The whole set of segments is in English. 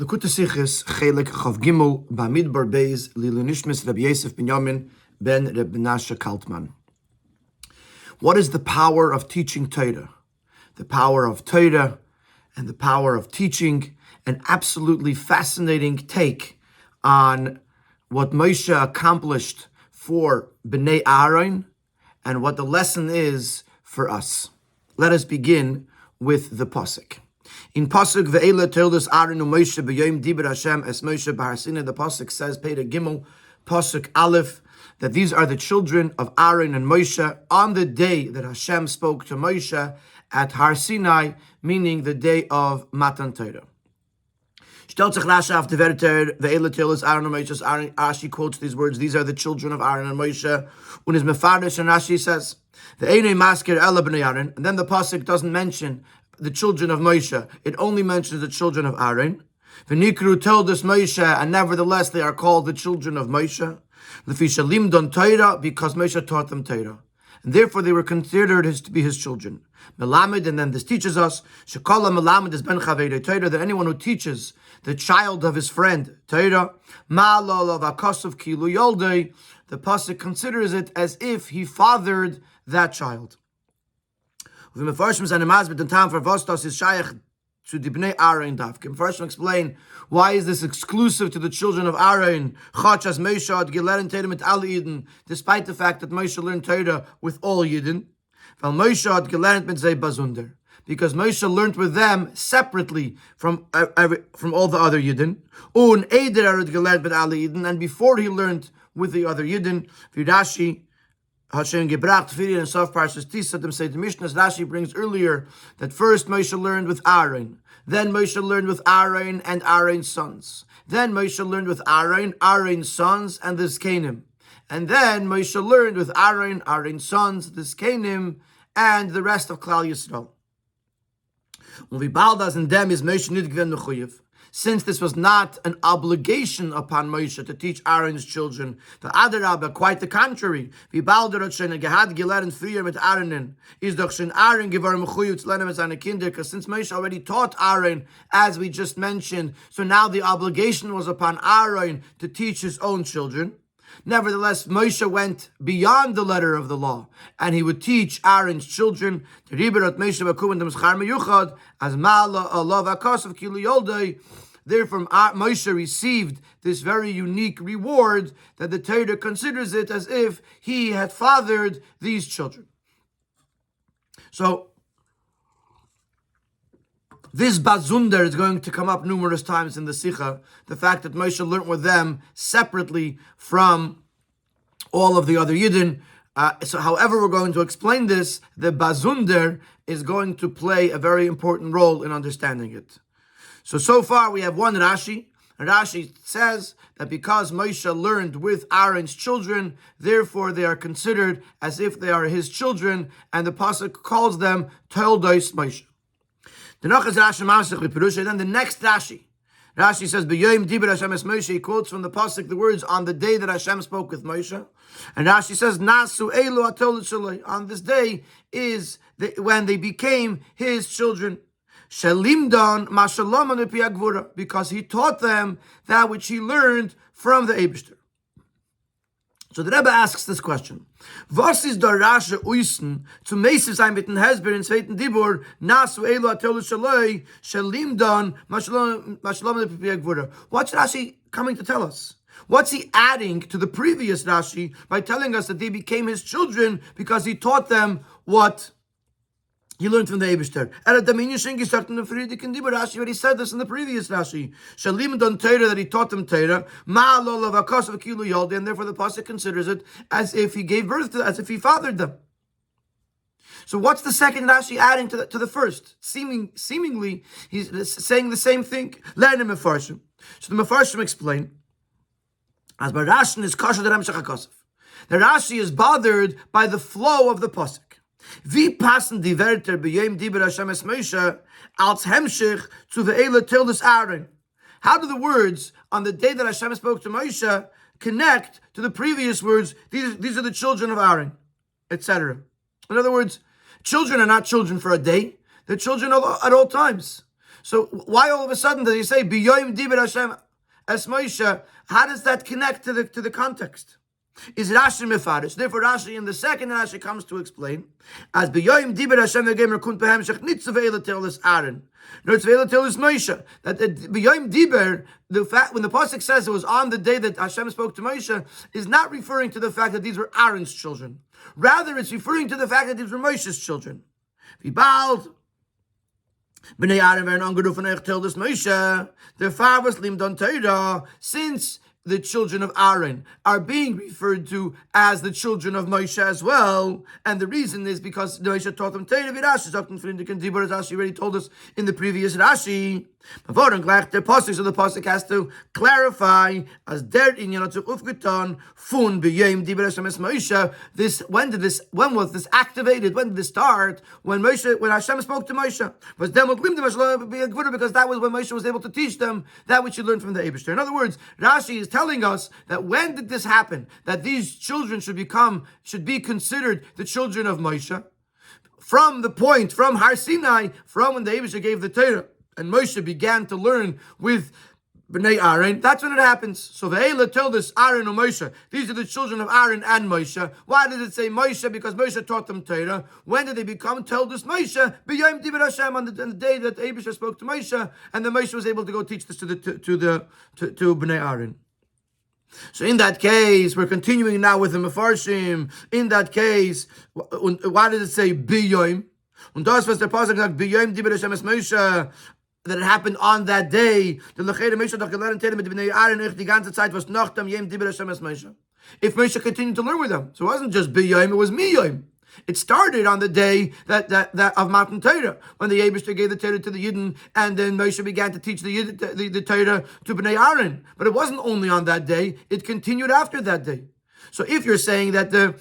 L'kutei Sichos Chelek Chav Gimel Bamidbar Beis Lilunishmis Rabbi Yosef Binyamin ben Reb Menashe Kaltman. What is the power of teaching Torah? The power of Torah and the power of teaching. An absolutely fascinating take on what Moshe accomplished for Bnei Aaron and what the lesson is for us. Let us begin with the pasuk. In pasuk ve'ela toldos Aaron u'Moshe b'yom diber Hashem es Moshe b'Har Sinai. The pasuk says, Peter Gimel, pasuk Aleph, that these are the children of Aaron and Moshe on the day that Hashem spoke to Moshe at Har Sinai, meaning the day of Matan Torah. Rashi quotes these words. These are the children of Aaron and Moshe. And Rashi says, and then the pasuk doesn't mention the children of Moshe. It only mentions the children of Aaron. V'nikru toldos Moshe, and nevertheless they are called the children of Moshe. L'fisha limdon Torah, because Moshe taught them Torah, and therefore they were considered to be his children. Melamed, and then this teaches us, shekala melamed is ben chavei Torah, that anyone who teaches the child of his friend Torah, ma'alol of akasav kilu yoldei, the pasuk considers it as if he fathered that child. The Mefarshim explain, why is this exclusive to the children of Aaron, despite the fact that Moshe learned Torah with all Yidden? Because Moshe learned with them separately from all the other Yidden. And before he learned with the other Yidden, Rashi Hashem gebracht Firi and Sof Parshas Tisa, them say the Mishnah, Rashi brings earlier that first Moshe learned with Aaron, then Moshe learned with Aaron and Aaron's sons, then Moshe learned with Aaron, Aaron's sons, and the Zkenim, and then Moshe learned with Aaron, Aaron's sons, the Zkenim, and the rest of Klal Yisrael. And them is Moshe nit gven mechuyev. Since this was not an obligation upon Moshe to teach Aaron's children, the Adarabah, quite the contrary. Because since Moshe already taught Aaron, as we just mentioned, so now the obligation was upon Aaron to teach his own children. Nevertheless, Moshe went beyond the letter of the law, and he would teach Aaron's children. Therefore, Moshe received this very unique reward that the Torah considers it as if he had fathered these children. So, this bazunder is going to come up numerous times in the Sikha, the fact that Moshe learned with them separately from all of the other Yidden. So however we're going to explain this, the bazunder is going to play a very important role in understanding it. So far we have one Rashi. Rashi says that because Moshe learned with Aaron's children, therefore they are considered as if they are his children, and the pasuk calls them Toldos Moshe. Then the next Rashi says, "B'yom diber Hashem es Moshe." He quotes from the pasuk the words, "On the day that Hashem spoke with Moshe," and Rashi says, "Nasu elu atolot shaloi." On this day is when they became his children. Shalimdan mashalom anupi agvura, because he taught them that which he learned from the Eibishter. So the Rebbe asks this question: Was is der Rasche uisen zu meisiv sein mit den Hezber in zweiten Dibur nasu elu atolu shaloi shalimdan mashalom anupi agvura? What's Rashi coming to tell us? What's he adding to the previous Rashi by telling us that they became his children because he taught them what he learned from the Eibishter? Rashi already said this in the previous Rashi. Shalim don Torah, that he taught them Torah. And therefore the pasuk considers it as if he gave birth to them, as if he fathered them. So what's the second Rashi adding to the first? Seemingly, he's saying the same thing. Learn him Mefarshim. So the Mefarshim explain, as by Rashi is kasha the Ramshach HaKosov. The Rashi is bothered by the flow of the pasuk. Wie passen die Wörter b'yom diber Hashem es Moshe als Hemshich zu ve'ela toldos Aaron? How do the words on the day that Hashem spoke to Moshe connect to the previous words? These are the children of Aaron, etc. In other words, children are not children for a day; they're children at all times. So why all of a sudden does he say B'yoyim Diber Hashem es Moshe? How does that connect to the context? Is Rashi mefarish? Therefore, Rashi in the second Rashi comes to explain as B'yoyim Diber Hashem v'gemer kunt behem shech nitzavei l'telis Aaron. No, it's v'telis Moshe. That B'yoyim Diber, the fact when the pasuk says it was on the day that Hashem spoke to Moshe, is not referring to the fact that these were Aaron's children. Rather, it's referring to the fact that these were Moshe's children. V'bald B'nei Aaron v'ern angerufen eich telis Moshe. The fathers limd on Torah, since the children of Aaron are being referred to as the children of Moshe as well, and the reason is because Moshe taught them Torah. Rashi already told us in the previous Rashi. The pasuk has to clarify as der inyan ufgetan fun b'yom diber Hashem es Moshe. When was this activated? When did this start? When Hashem spoke to Moshe, was because that was when Moshe was able to teach them that which he learned from the Eibishter. In other words, Rashi is telling us that when did this happen? That these children should be considered the children of Moshe from Har Sinai, from when the Eibishter gave the Torah. And Moshe began to learn with Bnei Aaron. That's when it happens. So Ve'ela told us Aaron or Moshe. These are the children of Aaron and Moshe. Why did it say Moshe? Because Moshe taught them Torah. When did they become told us Moshe? B'yom Diber Hashem, on the day that Eibishter spoke to Moshe, and then Moshe was able to go teach this to Bnei Aaron. So in that case, we're continuing now with the Mefarshim. In that case, why did it say B'yom? Und das was der Pasuk sagt, B'yom Diber Hashem es Moshe, that it happened on that day. The Lechere Moshe doch gelernt mit Bnei Aaron die ganze Zeit was noch dem Yom Diber Hashem es Moshe. If Moshe continued to learn with them, so it wasn't just B'yom, it was Miyom. It started on the day that of Matan Torah, when the Eibishter gave the Torah to the Yidden, and then Moshe began to teach the Torah to Bnei Aaron. But it wasn't only on that day; it continued after that day. So if you're saying that the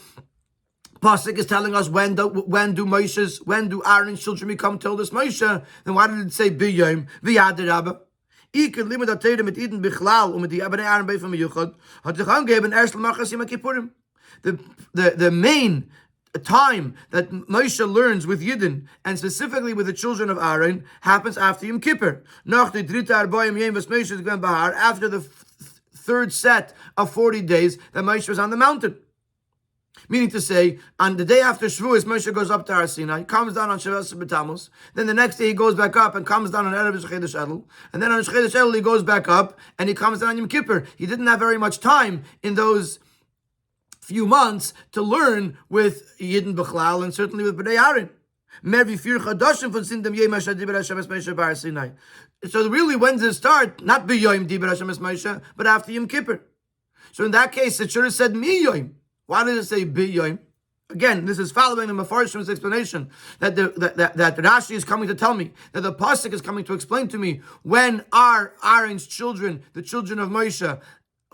pasuk is telling us when do Aaron's children become told us Moshe, then why did it say B'yom v'yaderabba? Ik limit dat Torah mit Eden bichlal und mit die Bnei Aaron bei von Yuchad hat sich angegeben erst machas Yom Kippurim. The main time that Moshe learns with Yidden, and specifically with the children of Aaron, happens after Yom Kippur. Nach the dritte Arbaim Yom was Moshe gwen bahar, after the third set of 40 days that Moshe was on the mountain. Meaning to say, on the day after Shavuos, Moshe goes up to Har Sinai, comes down on Shavuos B'Tammuz. Then the next day he goes back up and comes down on Erev Shechedesh Elul. And then on Shechedesh Elul he goes back up and he comes down on Yom Kippur. He didn't have very much time in those few months to learn with Yidden B'chlal and certainly with Bnei Aaron. So really, when does it start? Not B'Yom Diber Hashem es Moshe, but after Yom Kippur. So in that case, it should have said Miyom. Why did it say B'yom? Again, this is following the Mefarshim's explanation that that Rashi is coming to tell me, that the pasuk is coming to explain to me when are Aaron's children, the children of Moshe,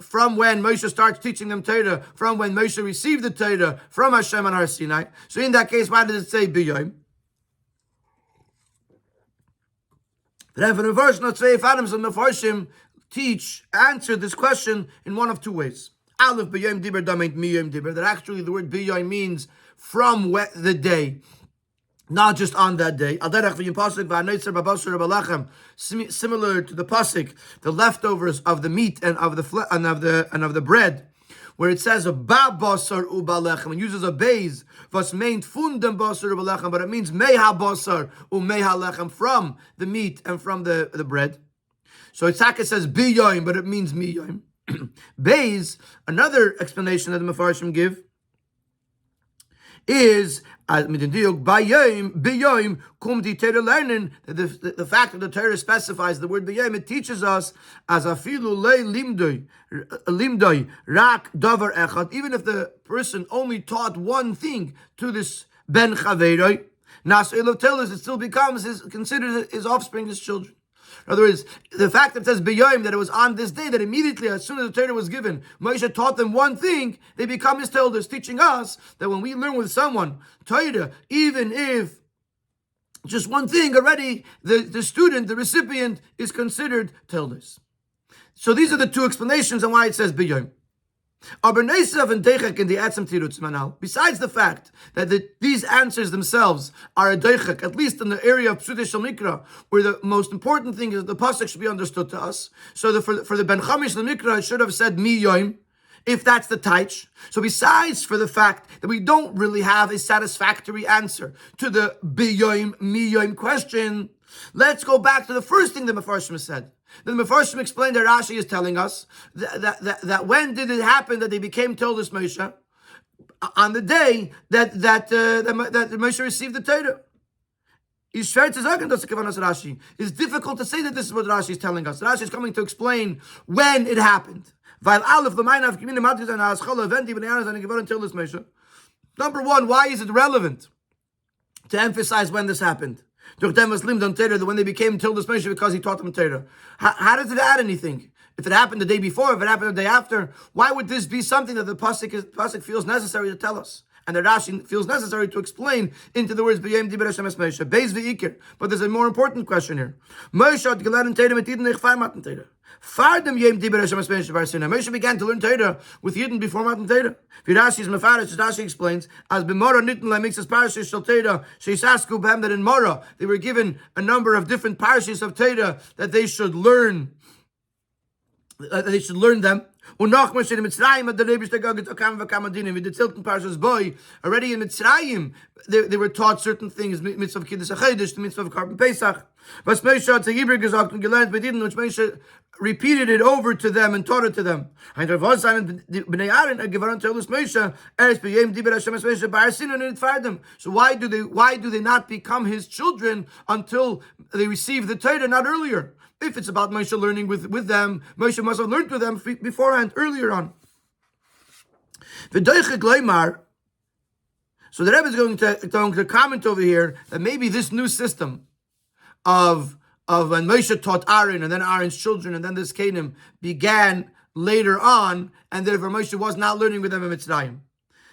from when Moshe starts teaching them Torah, from when Moshe received the Torah from Hashem on Har Sinai. So in that case, why did it say B'yom? Then for the version of Tzvei Adams and Mefarshim answer this question in one of two ways. Aleph B'yom Diber Dameint Miyom Diber, that actually the word B'yom means from the day, not just on that day. Similar to the pasuk, the leftovers of the meat and of the bread, where it says a ba basar u balechem, and uses a beis was meant fundem basar u balechem, but it means meha basar u meha lechem, from the meat and from the bread. So Itzhak says B'yom, but it means Miyom. Beis, another explanation that the Mefarshim give is B'yom kum di Torah learning. The fact that the Torah specifies the word B'yom, it teaches us as afilu lei limdoi rak davar echad, even if the person only taught one thing to this ben chaveroi, nas elav telas, it still becomes considered his offspring, his children. In other words, the fact that it says B'yom, that it was on this day, that immediately, as soon as the Torah was given, Moshe taught them one thing, they become his Tilders, teaching us that when we learn with someone Torah, even if just one thing, already the student, the recipient, is considered Tilders. So these are the two explanations on why it says B'yom. Besides the fact that these answers themselves are a deichek, at least in the area of Psutei Shel Mikra, where the most important thing is that the pasuk should be understood to us. So for the Ben Chamish Shel Mikra, it should have said mi yoim, if that's the taich. So besides for the fact that we don't really have a satisfactory answer to the bi yoim, mi yoim question, let's go back to the first thing the Mefarshim said. The Mefarshim explained that Rashi is telling us that when did it happen that they became Toldos Moshe? On the day that Moshe received the Torah. It's difficult to say that this is what Rashi is telling us. Rashi is coming to explain when it happened. Number one, why is it relevant to emphasize when this happened? That when they became Toldos Moshe because he taught them Torah. How does it add anything? If it happened the day before, if it happened the day after, why would this be something that the pasuk feels necessary to tell us? And the Rashi feels necessary to explain into the words B'yem Diber Hashem es Moshe. Beis v'ikir. But there's a more important question here. Moshe had gelernt Torah mit Yidden nechfar matan Torah. Fardem Yem Diber Hashem es Moshe bar Sinai. Moshe began to learn Torah with Yidden before matan Torah. Rashi's Mefarish, Rashi explains, as b'Mora nitten lemixas parashas shel Torah sheisasku b'hem, that in Mora they were given a number of different parashas of Torah that they should learn. Them. Already in Mitzrayim, they were taught certain things, mitzvah of Kiddush HaChodesh, the mitzvah of Karban Pesach. But Moshe had to Hebrew gesagt und gelernt mit ihnen, which Moshe repeated it over to them and taught it to them. So why do they not become his children until they receive the Torah, not earlier? If it's about Moshe learning with them, Moshe must have learned with them beforehand, earlier on. So the Rebbe is going to comment over here that maybe this new system of when Moshe taught Aaron and then Aaron's children and then this Canaan began later on, and therefore Moshe was not learning with them in Mitzrayim.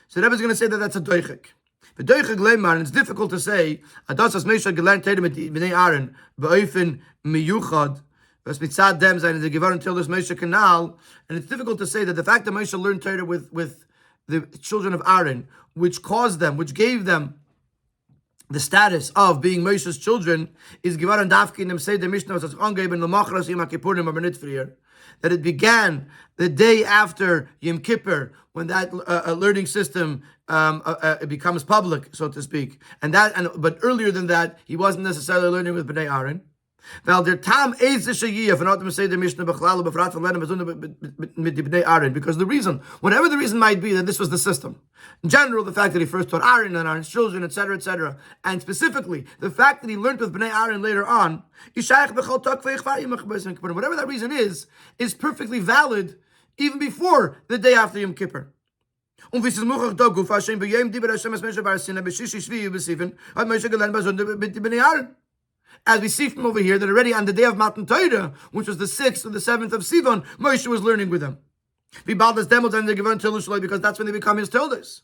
So the Rebbe is going to say that that's a doichik. The doichik leimar, and it's difficult to say Adasas Moshe gelernt Torah mit bnei Aaron beofen miyuchad was mitzad dem zayin the givar until this Moshe canal, and it's difficult to say that the fact that Moshe learned Torah with the children of Aaron, which gave them the status of being Moshe's children, is givar and dafki in them say the Mishnah was angeben lemachras yom kippurim aber nit frier, that it began the day after Yom Kippur, when that learning system it becomes public, so to speak, but earlier than that, he wasn't necessarily learning with Bnei Aaron. Because the reason, whatever the reason might be, that this was the system. In general, the fact that he first taught Aaron and Aaron's children, etc., and specifically the fact that he learned with Bnei Aaron later on, whatever that reason is perfectly valid even before the day after Yom Kippur. As we see from over here, that already on the day of Matan Torah, which was the 6th or the 7th of Sivan, Moshe was learning with them. Because that's when they become his Toldos.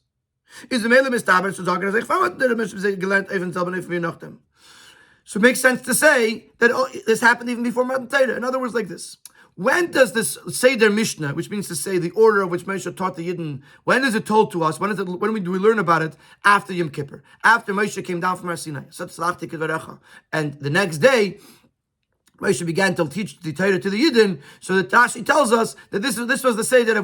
So it makes sense to say that this happened even before Matan Torah. In other words, like this. When does this Seder Mishnah, which means to say the order of which Moshe taught the Yidden, when is it told to us? When do we learn about it? After Yom Kippur, after Moshe came down from Har Sinai. And the next day, Moshe began to teach the Torah to the Yidden. So that Rashi tells us that this was the Seder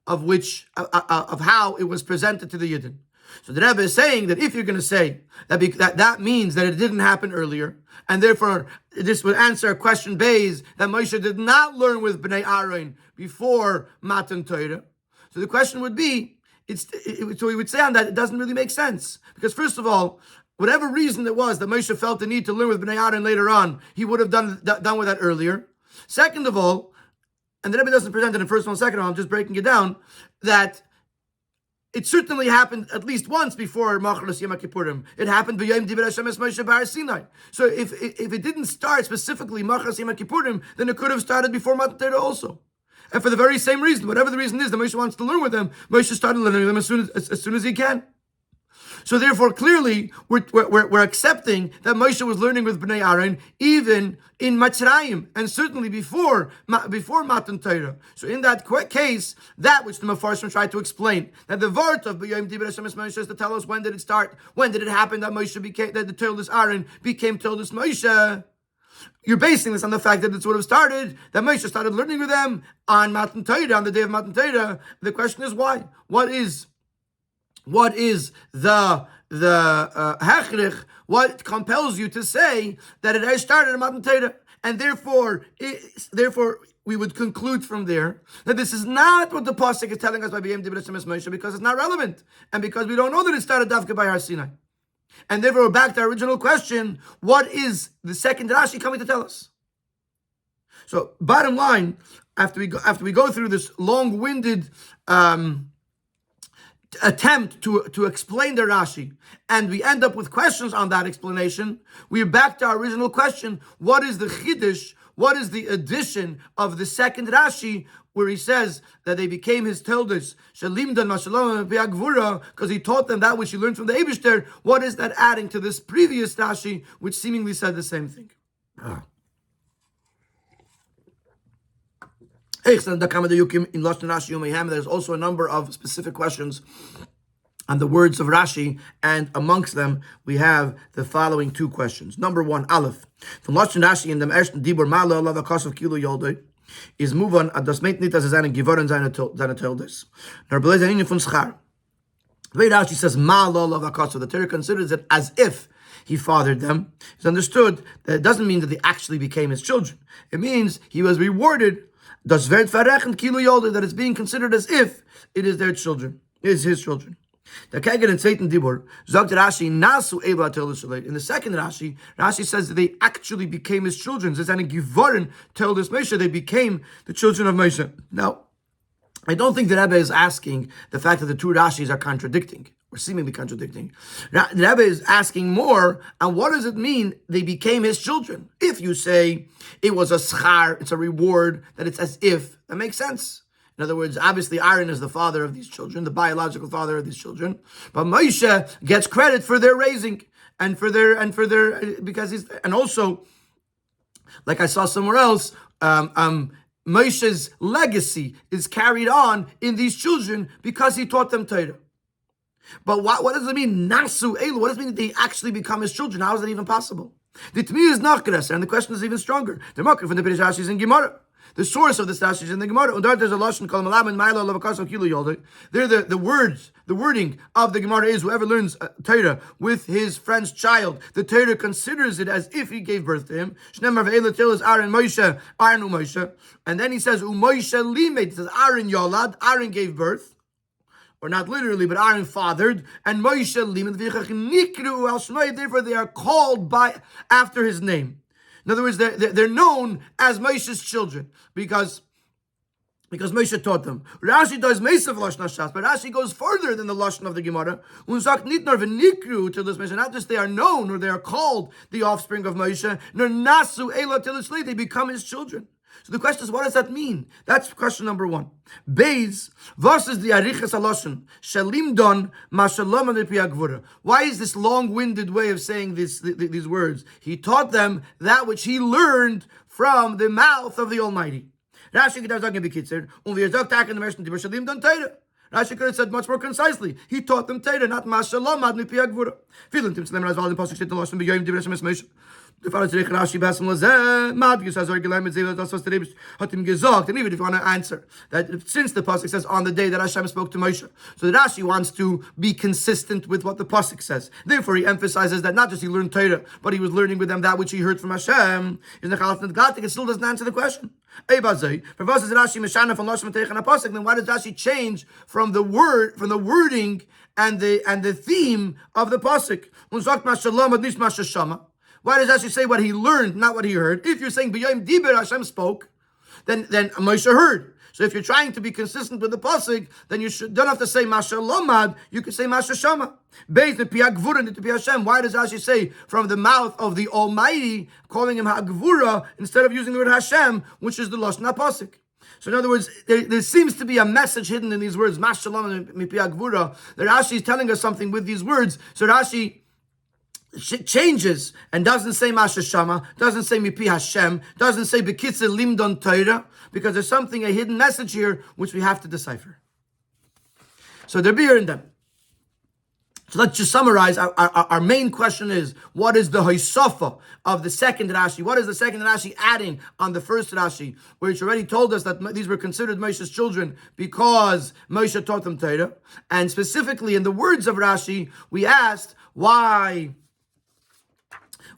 of how it was presented to the Yidden. So the Rebbe is saying that if you're going to say that means that it didn't happen earlier, and therefore this would answer a question based that Moshe did not learn with Bnei Aaron before Matan Torah. So the question would be, so we would say on that it doesn't really make sense, because first of all, whatever reason it was that Moshe felt the need to learn with Bnei Aaron later on, he would have done with that earlier. Second of all, and the Rebbe doesn't present it in first one, second one, I'm just breaking it down, that it certainly happened at least once before Machras Yom Kippurim. It happened b'Yom Diber Hashem es Moshe bar Sinai. So if it didn't start specifically Machras Yom Kippurim, then it could have started before Matan Torah also. And for the very same reason, whatever the reason is that Moshe wants to learn with them, Moshe started learning with them as soon as he can. So therefore, clearly, we're accepting that Moshe was learning with Bnei Aaron even in Mitzrayim, and certainly before Matan Torah. So in that case, that which the Mefarshim tried to explain, that the vart of B'yom Dibur Hashem es Moshe is to tell us when did it start, when did it happen that the Toldus Aaron became Toldus Moshe. You're basing this on the fact that it's would have started, that Moshe started learning with them on Matan Torah, on the day of Matan Torah. The question is why? What is the hechrich? What compels you to say that it has started in Matan Torah, and therefore we would conclude from there that this is not what the pasuk is telling us by B'yom Dibur Hashem es Moshe, because it's not relevant, and because we don't know that it started Dafka by Har Sinai, and therefore we're back to our original question: what is the second Rashi coming to tell us? So, bottom line, after we go through this long-winded attempt to explain the Rashi, and we end up with questions on that explanation, we're back to our original question: what is the chiddush? What is the addition of the second Rashi, where he says that they became his Toldus, Shalimdan Mashalom Gvura, because he taught them that which he learned from the Eibishter? What is that adding to this previous Rashi, which seemingly said the same thing? There's also a number of specific questions on the words of Rashi, and amongst them we have the following two questions. Number one, Aleph. From Lashon Rashi in the ersten Dibur Mala Allah Vakas of Kilo Yoldei is move on at das meint nicht, dass seine Geworen seine Toldes. Nor beleza Inyan von Schar. The way Rashi says Mala Allah Vakas, the Torah considers it as if he fathered them. It's understood that it doesn't mean that they actually became his children. It means he was rewarded. Das wird verrechnet Kilo Yoldei, that it's being considered as if it is their children, is his children. The Kegel in Zweiten Dibur sagt Rashi Nasu Eva Toldos. In the second Rashi, Rashi says that they actually became his children. It's eine Geworen Toldos Moshe. They became the children of Moshe. Now, I don't think the Rebbe is asking the fact that the two Rashis are contradicting, or seemingly contradicting. The Rebbe is asking more, and what does it mean they became his children? If you say it was a schar, it's a reward, that it's as if, that makes sense. In other words, obviously Aaron is the father of these children, the biological father of these children, but Moshe gets credit for their raising and for their because he's, and also, like I saw somewhere else, Moshe's legacy is carried on in these children because he taught them Torah. But what does it mean, Nasu Elu? What does it mean that they actually become his children? How is that even possible? The Tmi is Nachras, and the question is even stronger. The Makar from the Pirish Rashi is in Gemara. The source of this Rashi is in the Gemara. And there's a lashon called Malam and Ma'ila Lavakaso Kilo Yolder. There, the wording of the Gemara is whoever learns Torah with his friend's child, the Torah considers it as if he gave birth to him. Shnemar ve'ela til is Aaron Moshe, Aaron Moshe, and then he says Moshe limed. It says Aaron Yolad, Aaron gave birth, or not literally, but Aaron fathered, and Moshe limed v'chachnikru al shmei. Therefore, they are called by after his name. In other words, they're known as Moshe's children because Moshe taught them. Rashi does Mesav Lashon Hashas, but Rashi goes further than the Lashon of the Gemara. Unzak nitnar v'nikru till this Moshe. Not just they are known or they are called the offspring of Moshe, nor nasu ela till they become his children. So the question is, what does that mean? That's question number one. Beis versus the Arichas Aloshin Shalim Don Mashalom Gvura. Why is this long-winded way of saying these words? He taught them that which he learned from the mouth of the Almighty. Rashi could have Rashi could have said much more concisely. He taught them Torah, not Mashalom Ad Mipi Gvura. And even if you want to answer that, since the pasuk says on the day that Hashem spoke to Moshe, so the Rashi wants to be consistent with what the pasuk says. Therefore, he emphasizes that not just he learned Torah, but he was learning with them that which he heard from Hashem. It still doesn't answer the question. Then why does Rashi change from the wording and the theme of the pasuk? Why does Rashi say what he learned, not what he heard? If you're saying B'yom Dibur Hashem spoke, then Moshe heard. So if you're trying to be consistent with the pasuk, then you don't have to say Masha Lomad. You could say Masha Shama. Based on Piagvura to be Hashem. Why does Rashi say from the mouth of the Almighty, calling him Hagvura instead of using the word Hashem, which is the lashon pasuk? So in other words, there seems to be a message hidden in these words, Mashalom mipi agvura, that Rashi is telling us something with these words. So Rashi changes and doesn't say Masha Shama, doesn't say Mipi Hashem, doesn't say Bekitze Limdon Torah, because there's something, a hidden message here, which we have to decipher. So they're bearing them. So let's just summarize. Our main question is, what is the Hoisofa of the second Rashi? What is the second Rashi adding on the first Rashi, which already told us that these were considered Moshe's children because Moshe taught them Torah? And specifically in the words of Rashi, we asked, why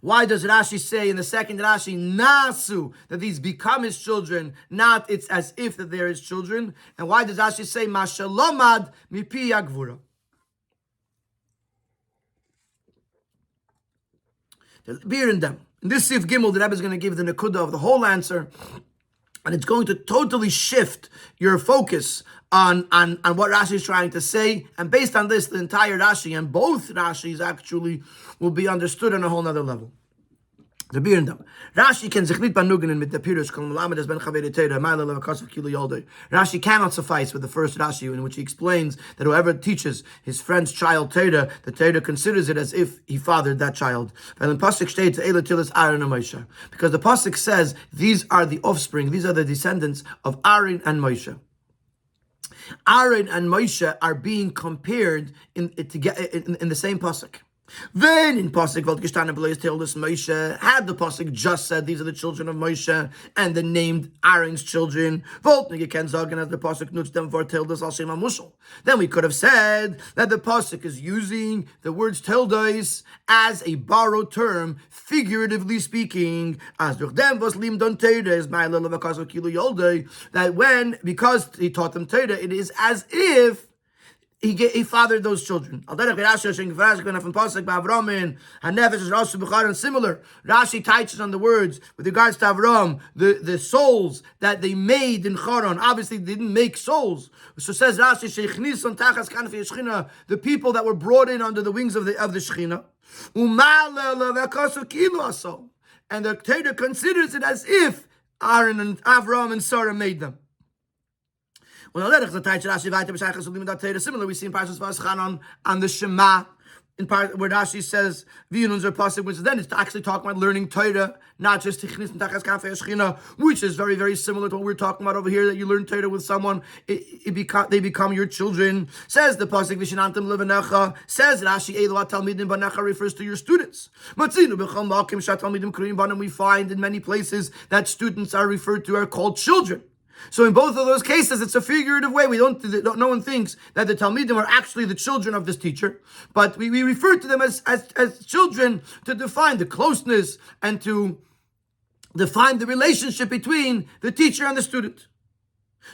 does Rashi say in the second Rashi, Nasu, that these become his children, not it's as if that they're his children? And why does Rashi say, Mashalomad mipi agvura? Beer in them. In this Sif Gimel, the Rebbe is going to give the Nakuda of the whole answer, and it's going to totally shift your focus on what Rashi is trying to say. And based on this, the entire Rashi and both Rashis actually will be understood on a whole nother level. The beer in them. Rashi can sich nicht benugen mit der Pirush kol melamed es ben chavei Torah ma'ale levakasav kilo yoldei. Rashi cannot suffice with the first Rashi, in which he explains that whoever teaches his friend's child Torah, the Torah considers it as if he fathered that child. Because the pasuk says these are the offspring, these are the descendants of Aaron and Moshe. Aaron and Moshe are being compared in the same pasuk. Then in pasuk Vot gestanden Blaze told us Moshe, had the pasuk just said these are the children of Moshe and then named Aaron's children, Vot ken sagen as the pasuk nutzt them for told us al shema mushal. Then we could have said that the pasuk is using the words tildes as a borrowed term, figuratively speaking, as durch dem was lim don Torah is my little v'kaso kilo yoldei, that when, because he taught them Torah, it is as if he fathered those children. And similar, Rashi touches on the words with regards to Avram, the souls that they made in Charan. Obviously, they didn't make souls. So says Rashi, the people that were brought in under the wings of the Shechina. And the Torah considers it as if Aaron and Avram and Sarah made them. Similar, we see in Parshas Vayischanan on the Shema, in part where Rashi says V'yununzer pasuk, which then it's actually talking about learning Torah, not just Tichnis and Tachas Kafei Shechina, which is very, very similar to what we're talking about over here. That you learn Torah with someone, they become your children. Says the pasuk V'shinantam levanecha. Says Rashi Elu Talmidim Banecha refers to your students. Matzinu b'chol makim shat Talmidim Kruim Banim. We find in many places that students are referred to, are called children. So in both of those cases, it's a figurative way. No one thinks that the Talmidim are actually the children of this teacher, but we refer to them as children to define the closeness and to define the relationship between the teacher and the student.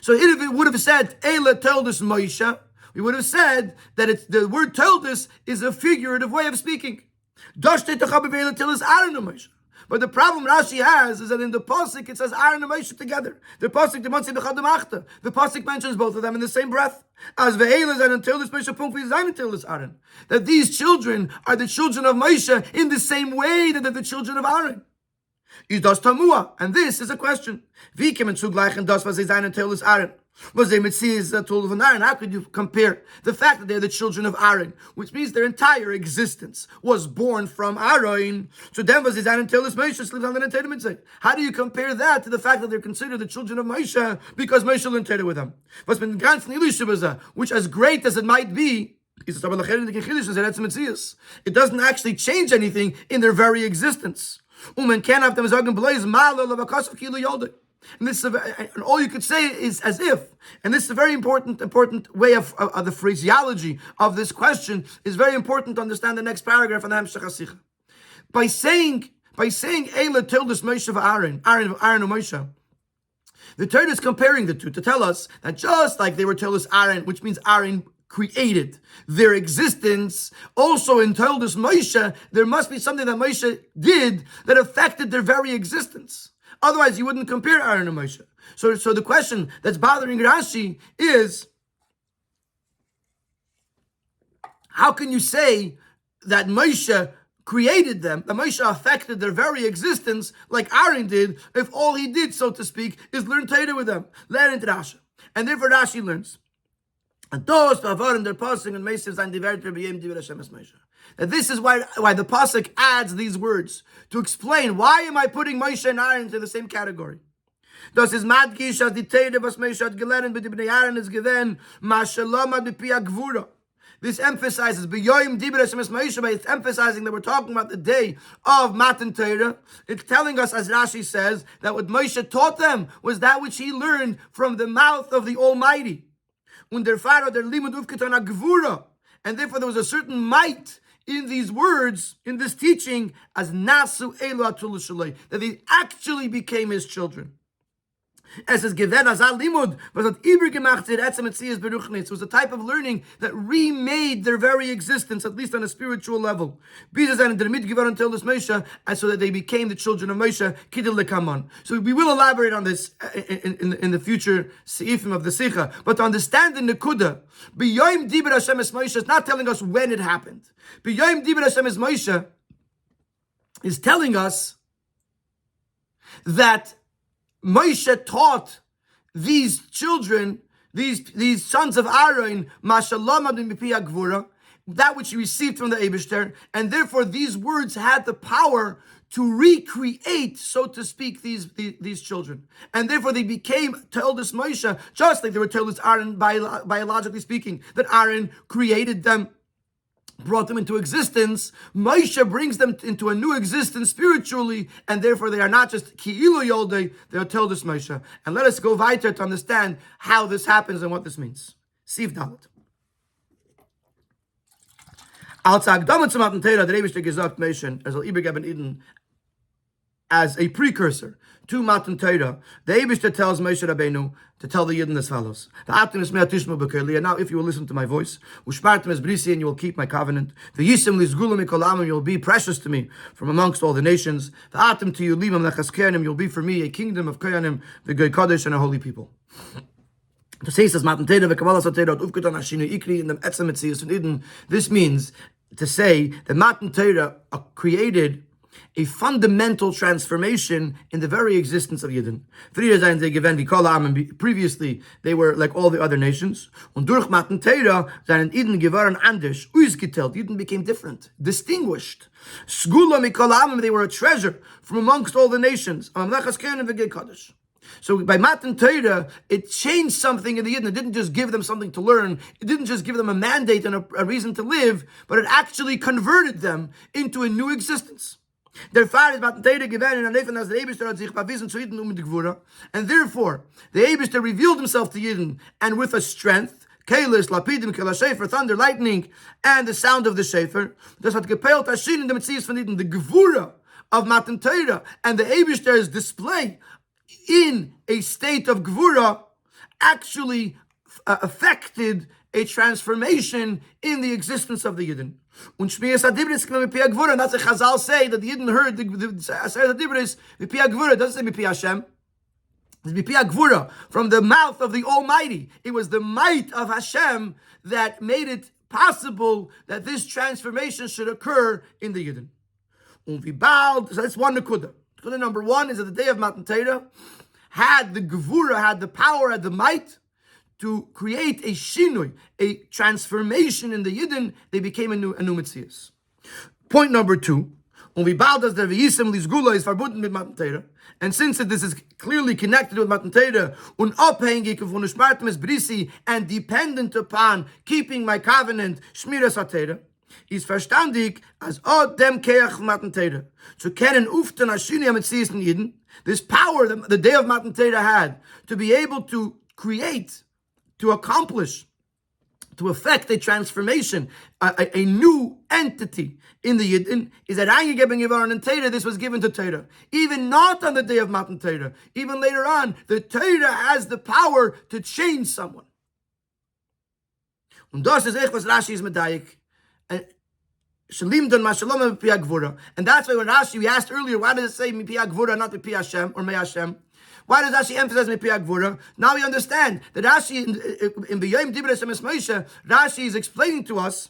So if it would have said, Eila told us Moshe, we would have said that the word told us is a figurative way of speaking. But the problem Rashi has is that in the pasuk it says Aaron and Moshe together. The pasuk mentions both of them in the same breath. As ve'elas and until this Moshe until this Aaron. That these children are the children of Moshe in the same way that they're the children of Aaron. And this is a question. How could you compare the fact that they're the children of Aaron, which means their entire existence was born from Aaron? So then was Moshe. How do you compare that to the fact that they're considered the children of Moshe because Moshe learned Torah with them? Which, as great as it might be, it doesn't actually change anything in their very existence. And this is and all you could say is as if. And this is a very important way of the phraseology of this question is very important to understand the next paragraph on the Hamshach HaSicha. By saying Eila Tildus Moshe Aaron and Moshe, the Torah is comparing the two to tell us that just like they were Tildus Aaron, which means Aaron created their existence, also in Tildus Moshe, there must be something that Moshe did that affected their very existence. Otherwise, you wouldn't compare Aaron and Moshe. So the question that's bothering Rashi is, how can you say that Moshe created them, that Moshe affected their very existence like Aaron did, if all he did, so to speak, is learn Torah with them. Learn into Rashi. And therefore Rashi learns. And those Bavarim, their passing and Mesiv and Divert Rebbeim Divir Hashem es Moshe. That this is why the pasuk adds these words to explain why am I putting Moshe and Aaron into the same category. Das is madgish as die Teire was Moshe hat gelernt mit Bnei Aaron is given mashalom ad pi gvura. This emphasizes b'yoyim dibur Hashem es Moshe, but it's emphasizing that we're talking about the day of Matan Torah. It's telling us, as Rashi says, that what Moshe taught them was that which he learned from the mouth of the Almighty. Und der Pharao der limud ufketan gvura, and therefore there was a certain might in these words, in this teaching, as nasu elu atul shalei, that they actually became his children. Es is given as a limud, was hat übergemacht der etzem etzias beruchnis. It was a type of learning that remade their very existence, at least on a spiritual level. Bis es der mitgeworden until this Moshe, and so that they became the children of Moshe, kidel lekaman. So we will elaborate on this in the future seifim of the Sikha. But to understand the Nekuda, b'yoyim dibur Hashem es Moshe is not telling us when it happened. B'yoyim dibur Hashem es Moshe is telling us that Moshe taught these children, these sons of Aaron, that which he received from the Eibishter, and therefore these words had the power to recreate, so to speak, these children. And therefore they became Toldus Moshe, just like they were Toldus Aaron, biologically speaking, that Aaron created them, brought them into existence. Moshe brings them into a new existence spiritually, and therefore they are not just Ki'ilu Yoldei, they are Toldus Moshe. And let us go weiter to understand how this happens and what this means. Siv Dalet. Als Agdama zum Matan Torah, der Eibishter gesagt Moshe, soll übergeben Eden as a precursor to Matan Torah. The Eibishter tells Moshe Rabbeinu to tell the Yidden as follows: now, if you will listen to my voice, and you will keep my covenant, you will be precious to me from amongst all the nations. You will be for me a kingdom of Koyanim, the Goy Kodesh, and a holy people. This means to say that Matan Torah created a fundamental transformation in the very existence of Yidden. Previously, they were like all the other nations. Und durch Matan Torah seinen Yidden geworden anders, ausgeteilt. Yidden became different, distinguished. They were a treasure from amongst all the nations. So by Matan Torah, it changed something in the Yidden. It didn't just give them something to learn. It didn't just give them a mandate and a reason to live, but it actually converted them into a new existence. Der Vater ist Matan Torah gewesen, und der Eibishter hat sich bewiesen zu Yidden mit Gvura, and therefore the Eibishter revealed himself to Yidden, and with a strength, Kailis, Lapidim, Kela Shefer, thunder, lightning, and the sound of the Shefer. Das hat gepeilt Hashin in the Metzias von Yidden, the Gvura of Matan Torah, and the Eibishter's display in a state of Gvura actually affected a transformation in the existence of the Yidden. Und Shmiyas HaDibris Mipi HaGvura, and that's what Chazal say, that the Yidden heard the Aseret HaDibris, Mipi HaGvura, doesn't say Mipi Hashem. It's Mipi HaGvura, from the mouth of the Almighty. It was the might of Hashem that made it possible that this transformation should occur in the Yidden. So that's one Nekuda. Nekuda number one is that the day of Matan Torah had the Gvura, had the power, had the might to create a shinui, a transformation in the Yidden. They became a new Metzias. Point number two, and since this is clearly connected with Matan Torah, and dependent upon keeping my covenant, Shmiras HaTorah, is verstandig as dem keach Matan Torah. So kennen uften ashini Metzias in Yidden, this power that the day of Matan Torah had to be able to create, to accomplish, to effect a transformation, a new entity in the Yidden, is that this was given to Torah. Even not on the day of Matan Torah, even later on, the Torah has the power to change someone. And das is was Rashi is medayik. And that's why when Rashi, we asked earlier, why does it say Mipi HaGvura, not Mipi Hashem or Mei Hashem? Why does Rashi emphasize Mipi HaGvura? Now we understand that Rashi in B'Yom Dibur Hashem Es Moshe, Rashi is explaining to us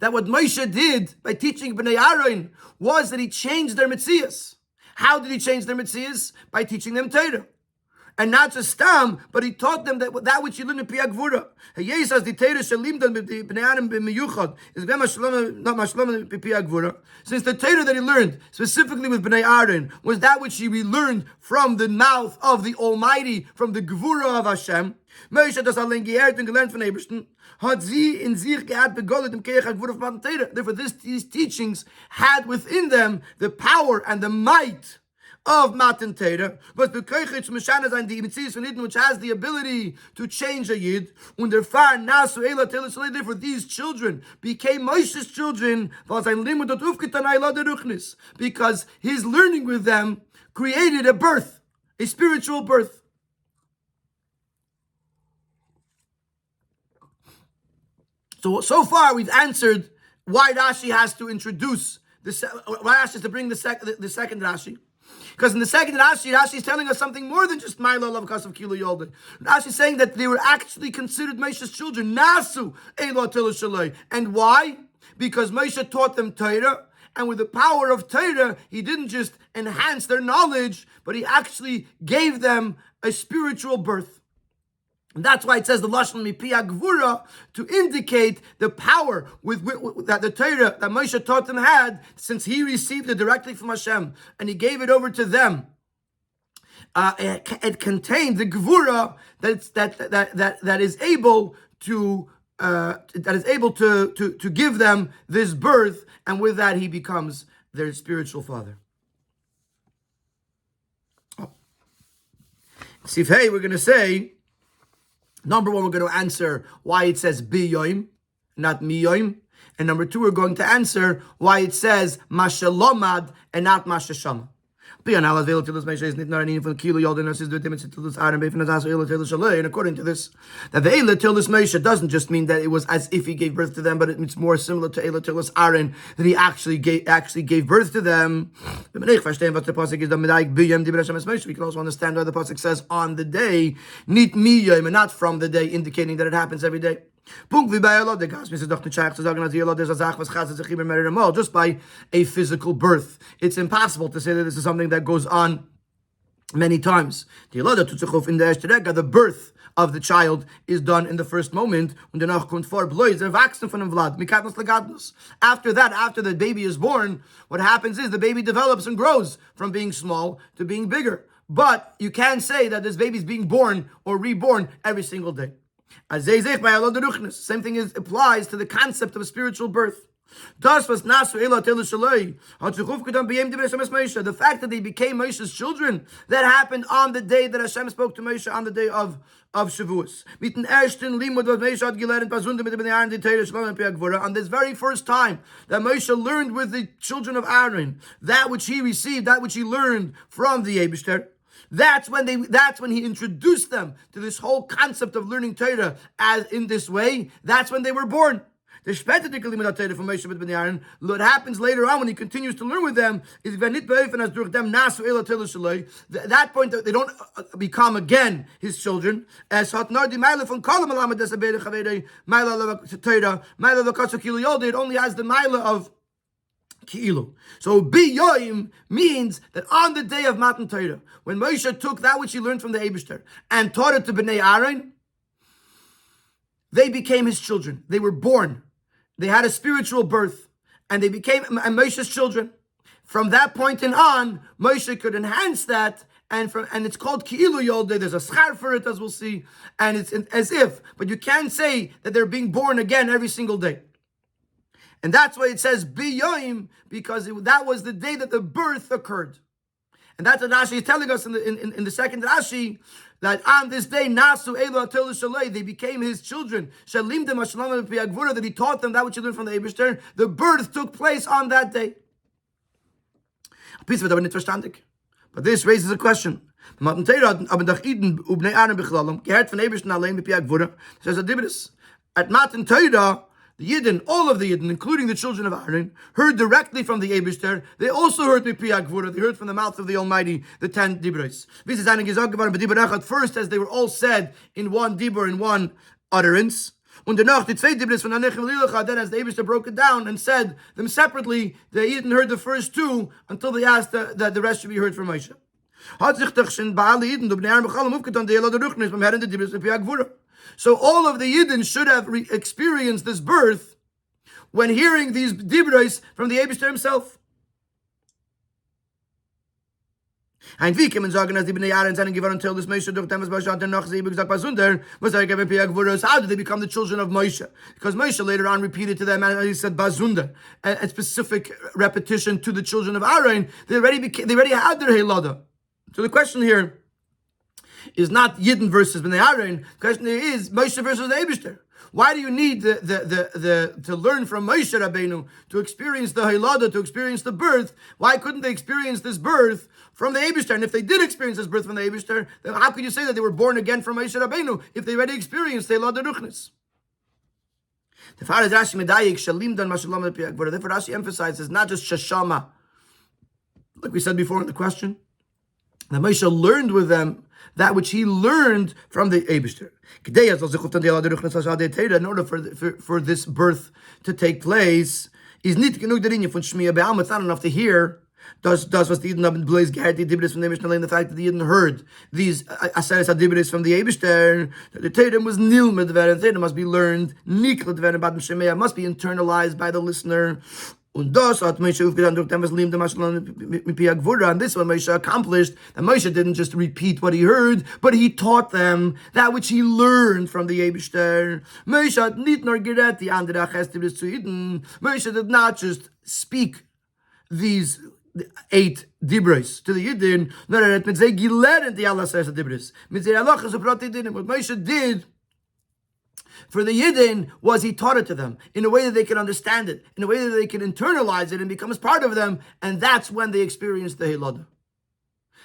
that what Moshe did by teaching Bnei Aaron was that he changed their mitzias. How did he change their mitzias? By teaching them Torah. And not just Stam, but he taught them that which he learned in Pi Gvura. He says the Torah shalimdan b'nei Aaron b'miyuchad is not mashlam Pi Gvura. Since the Torah that he learned specifically with Bnei Aaron was that which he relearned from the mouth of the Almighty, from the Gvura of Hashem. Moshe das allein geehrt und gelernt von Ebersten, hat sie in sich gehabt begoldet im Keich HaGvura of Matan Torah. Therefore, these teachings had within them the power and the might of Matan Torah, but the Koichitz Meshana sein die Metzius von Yidden, which has the ability to change a Yid, und der Far Nasu Eila Teilah Shalei. Therefore, these children became Moshe's children, because his learning with them created a birth, a spiritual birth. So far we've answered why Rashi has to introduce why Rashi has to bring the second Rashi. Because in the second Rashi is telling us something more than just Ma'ila Lav Kas of Kilo Yolde. Rashi is saying that they were actually considered Moshe's children. Nasu Eila Teilah Shalei. And why? Because Moshe taught them Torah, and with the power of Torah, he didn't just enhance their knowledge, but he actually gave them a spiritual birth. And that's why it says the Lashon Mipi Gvura, to indicate the power with that the Torah that Moshe taught them had, since he received it directly from Hashem and he gave it over to them. It contained the Gvura that is able to give them this birth, and with that he becomes their spiritual father. Sif Hey, we're going to say. Number one, we're going to answer why it says biyoim, not miyoim. And number two, we're going to answer why it says mashalomad and not mashashama. And according to this, that the Eila Tillis Moshe doesn't just mean that it was as if he gave birth to them, but it's more similar to Eila Tillis Aaron, that he actually gave birth to them. We can also understand why the pasuk says on the day, nit miyom, and not from the day, indicating that it happens every day. Just by a physical birth. It's impossible to say that this is something that goes on many times. The birth of the child is done in the first moment. After that, after the baby is born, what happens is the baby develops and grows from being small to being bigger. But you can't say that this baby is being born or reborn every single day. Same thing applies to the concept of a spiritual birth. The fact that they became Moshe's children, that happened on the day that Hashem spoke to Moshe, on the day of Shavuos. On this very first time that Moshe learned with the children of Aaron, that which he received, that which he learned from the Eibishter, that's when he introduced them to this whole concept of learning Torah as in this way. That's when they were born. What happens later on when he continues to learn with them is at that point they don't become again his children. They only has the Maila of Ki'ilu. So biyoim means that on the day of Matan Torah, when Moshe took that which he learned from the Eibishter and taught it to Bnei Aaron, they became his children. They were born. They had a spiritual birth, and they became Moshe's children. From that point on, Moshe could enhance that, and it's called Ki'ilu Yolde. There's a schar for it, as we'll see, and it's as if, but you can't say that they're being born again every single day. And that's why it says biyoim, because that was the day that the birth occurred. And that's what Rashi is telling us in the second Rashi, that on this day, Nasu Eila Teilah Shalei, they became his children. Shalim dem Hashalom Pi Gvura, that he taught them that which he learned from the Eibishter. The birth took place on that day. But this raises a question. Matan Torah, at Matan Torah, the Yidden, all of the Yidden, including the children of Aaron, heard directly from the Eibishter. They also heard Mipi Gvura. They heard from the mouth of the Almighty the 10 Dibros. First, as they were all said in one Dibur, in one utterance. Und danach die zwei Dibris von Anechim Lilacha, then as the Eibishter broke it down and said them separately, the Yidden heard the first two until they asked that the rest should be heard from Moshe. So all of the Yidden should have experienced this birth when hearing these Dibros from the Eibishter himself. Ein wie kann man sagen, dass die Bnei Aaron seinen geworden until this Moshe durch dem Moshe hat noch sie gesagt Basunder, was er gave Piag Vuros. How did they become the children of Moshe? Because Moshe later on repeated to them, and he said Bazunder, a specific repetition to the children of Aaron. They already had their Helada. So the question here is not Yidden versus Bnei Aaron. The question here is Moshe versus the Eibishter. Why do you need to learn from Moshe Rabbeinu to experience the Hilada, to experience the birth? Why couldn't they experience this birth from the Eibishter? And if they did experience this birth from the Eibishter, then how could you say that they were born again from Moshe Rabbeinu if they already experienced the Hilada Ruchnis? Therefore, Rashi emphasizes not just Shashama, like we said before in the question, that Moshe learned with them that which he learned from the Eibishter. In order for this birth to take place, it's not enough to hear was the Yidden Blaze Gerti Dibris from the Mishnah, the fact that the Yidden heard these Aseres Adibris from the Eibishter, that the Torah was nilmed, and Torah must be learned, niklat veren bad Shemea, must be internalized by the listener. And this one Moshe accomplished, that Moshe didn't just repeat what he heard, but he taught them that which he learned from the Eibishter. Moshe did not just speak these 8 dibros to the Yidden, what Moshe did for the Yidden was he taught it to them in a way that they can understand it, in a way that they can internalize it and becomes part of them, and that's when they experience the Hilada.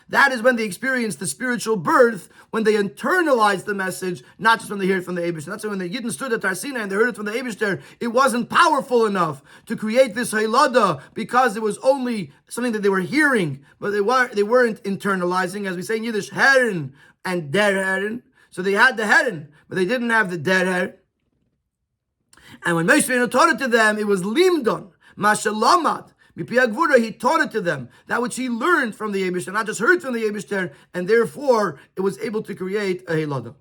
That is when they experience the spiritual birth, when they internalize the message, not just when they hear it from the Eibishter. That's when the Yidden stood at Tarsina and they heard it from the Eibishter. It wasn't powerful enough to create this Hilada because it was only something that they were hearing, but they weren't internalizing, as we say in Yiddish, Herren and Der Herren. So they had the Herren, but they didn't have the Der Herren. And when Moshe taught it to them, it was Limdon, Mashalamad. He taught it to them, that which he learned from the Eibishter, not just heard from the Eibishter, and therefore it was able to create a Hilada.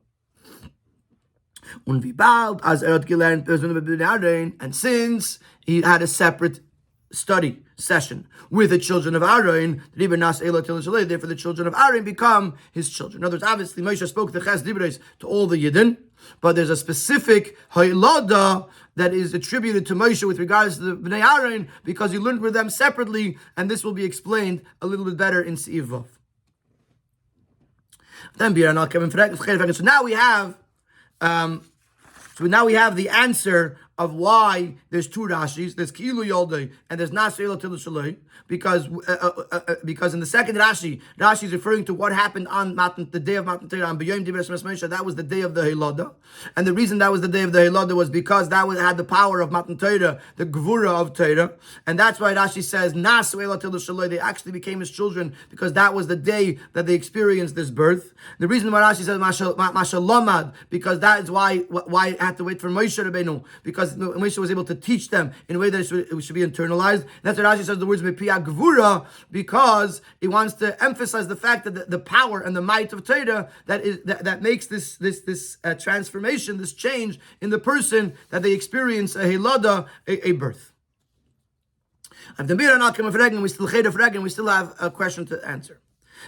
And since he had a separate study session with the children of Aaron, therefore the children of Aaron become his children. In other words, obviously Moshe spoke the Ches Dibros to all the Yidden, but there's a specific Hilada that is attributed to Moshe with regards to the Bnei Aaron because he learned with them separately, and this will be explained a little bit better in Se'iv Vav. So now we have the answer of why there's 2 Rashis. There's Ki'ilu Yoldei and there's Nasreila Tilu Shalei, because in the second Rashi is referring to what happened on the day of Matan Torah, on B'yom Dibros Moshe. That was the day of the Hilada, and the reason that was the day of the Hilada was because that had the power of Matan Torah, the Gvura of Torah, and that's why Rashi says Nasreila Tilu Shalei. They actually became his children because that was the day that they experienced this birth. The reason why Rashi says Mashalamad, because that is why it had to wait for Moshe Rabbeinu, because Moshe was able to teach them in a way that it should be internalized. That's why Rashi says the words Mepia Gvura, because he wants to emphasize the fact that the power and the might of Torah that makes this transformation, this change in the person, that they experience a Hilada, a birth. We still have a question to answer.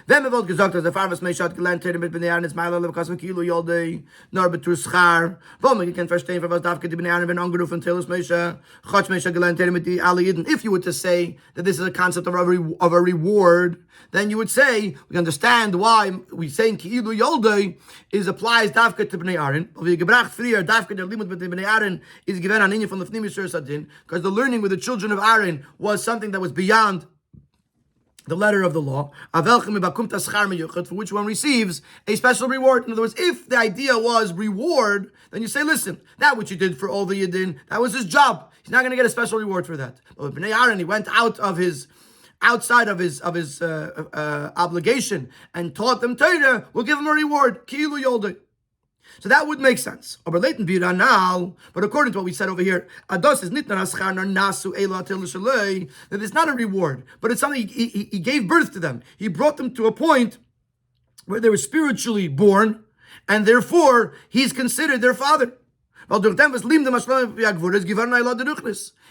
Wenn wir gesagt, dass der Farvas Moshe hat gelernt mit Bnei Aaron, ist Meiler Levikas mit Ki'ilu Yoldei, nur betur Schar. Wo man kann verstehen, für was darf die Bnei Aaron wenn angerufen, Teles Moshe, Chotz Moshe gelernt mit die alle Yidden. If you were to say that this is a concept of a reward, then you would say, we understand why we saying Ki'ilu Yoldei applies Davka to Bnei Aaron. Wie gebracht früher, Davka der Limud mit Bnei Aaron is given an Inyan von Lefnim Yisur Sadin, because the learning with the children of Aaron was something that was beyond the letter of the law, for which one receives a special reward. In other words, if the idea was reward, then you say, listen, that which you did for all the Yidden, that was his job. He's not going to get a special reward for that. But Bnei Aaron, he went outside of his obligation and taught them Torah, we'll give him a reward. Ki'ilu Yoldei. So that would make sense. But according to what we said over here, that it's not a reward, but it's something he gave birth to them. He brought them to a point where they were spiritually born, and therefore he's considered their father. It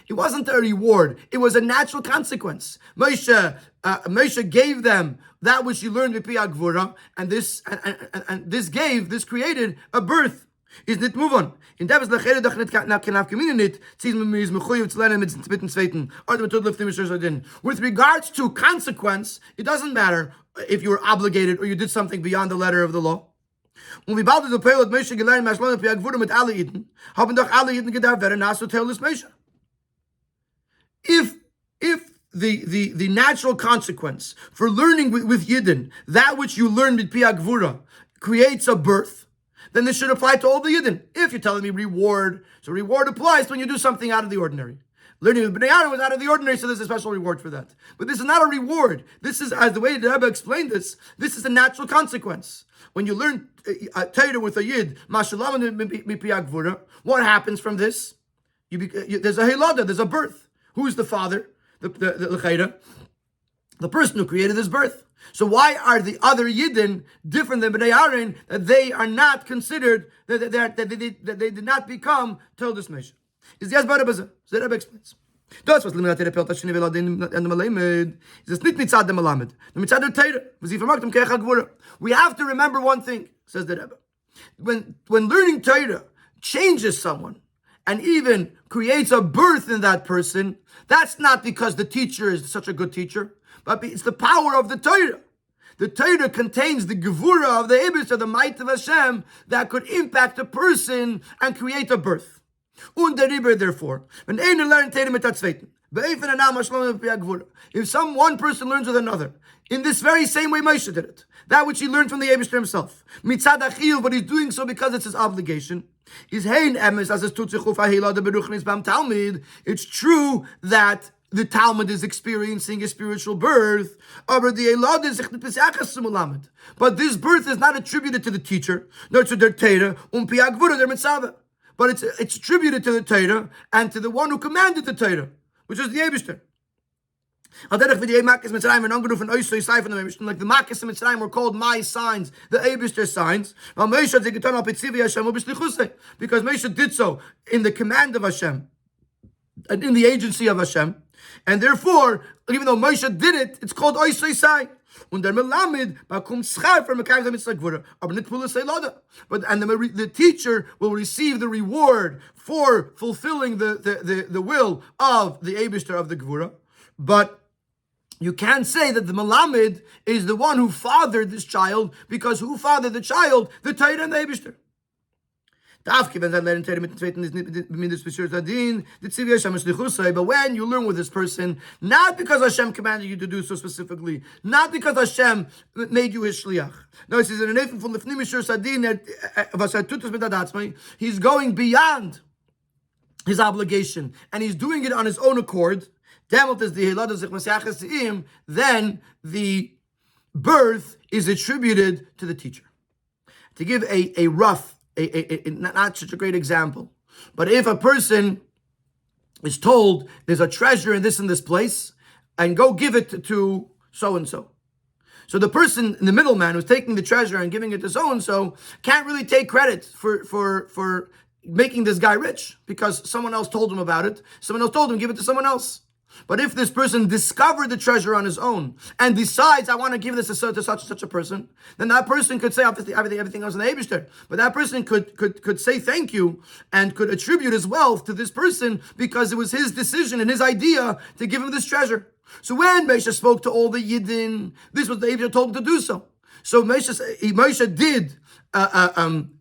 wasn't a reward, it was a natural consequence. Moshe gave them that which he learned with Gvura, and this created a birth. Is nicht move on. In der was lechere doch nicht kann community sees me is mechoyev to lernen mit zweiten or the lift the with regards to consequence, it doesn't matter if you were obligated or you did something beyond the letter of the law. Und wie bald der Pelot Moshe gelernt Maslon Gvura mit alle Eden, haben doch alle Eden gedacht werden nach so teiles Moshe. If the natural consequence for learning with Yidden, that which you learned with Gvura, creates a birth, then this should apply to all the Yidden. If you're telling me reward, so reward applies when you do something out of the ordinary. Learning with Bnei Aaron was out of the ordinary, so there's a special reward for that. But this is not a reward. This is, as the way the Rebbe explained this is a natural consequence. When you learn Torah with a Yid, what happens from this? There's a Helada, there's a birth. Who's the father? The person who created this birth. So why are the other Yidden different than Bnei Aaron, that they are not considered, that they did not become Toldos Moshe? Is the Rebbe explains. Das was limit der Pelt shni velad in the Malamed is nit mitzad the Malamed. The mitzad der Torah was he vermarkt Gvura. We have to remember one thing, says the Rebbe. When learning Torah changes someone and even creates a birth in that person, that's not because the teacher is such a good teacher, but it's the power of the Torah. The Torah contains the Gevura of the Eibusher, the might of Hashem, that could impact a person and create a birth. Und der Rebbe, therefore, when einer lernt Torah mit der Zweiten, if one person learns with another, in this very same way Moshe did it, that which he learned from the Eibusher himself, mitzad achiyuv, but he's doing so because it's his obligation, is hein emes as es tut sich auf ahila de beruchnis bam Talmud. It's true that the Talmud is experiencing a spiritual birth, but this birth is not attributed to the teacher, nor to their Torah, their mitzvah, but it's attributed to the Torah and to the one who commanded the Torah, which is the Eibusher. Like the Makkos in Mitzrayim were called my signs, the Eibusher signs. Because Moshe did so in the command of Hashem and in the agency of Hashem. And therefore, even though Moshe did it, it's called Oisei Sai. But the teacher will receive the reward for fulfilling the will of the Eibusher of the Gvura. But you can't say that the Melamed is the one who fathered this child, because who fathered the child? The Torah and the Eibusher. But when you learn with this person, not because Hashem commanded you to do so specifically, not because Hashem made you his shliach. No, it says he's going beyond his obligation, and he's doing it on his own accord. Then the birth is attributed to the teacher. To give a rough, not such a great example, but if a person is told there's a treasure in this place, and go give it to so-and-so. So the person, the middleman who's taking the treasure and giving it to so-and-so, can't really take credit for making this guy rich, because someone else told him about it. Someone else told him, give it to someone else. But if this person discovered the treasure on his own and decides, I want to give this to such a person, then that person could say everything else in the Eibusher. But that person could say thank you and could attribute his wealth to this person because it was his decision and his idea to give him this treasure. So when Moshe spoke to all the Yidden, this was the Eibusher told him to do so. So Moshe did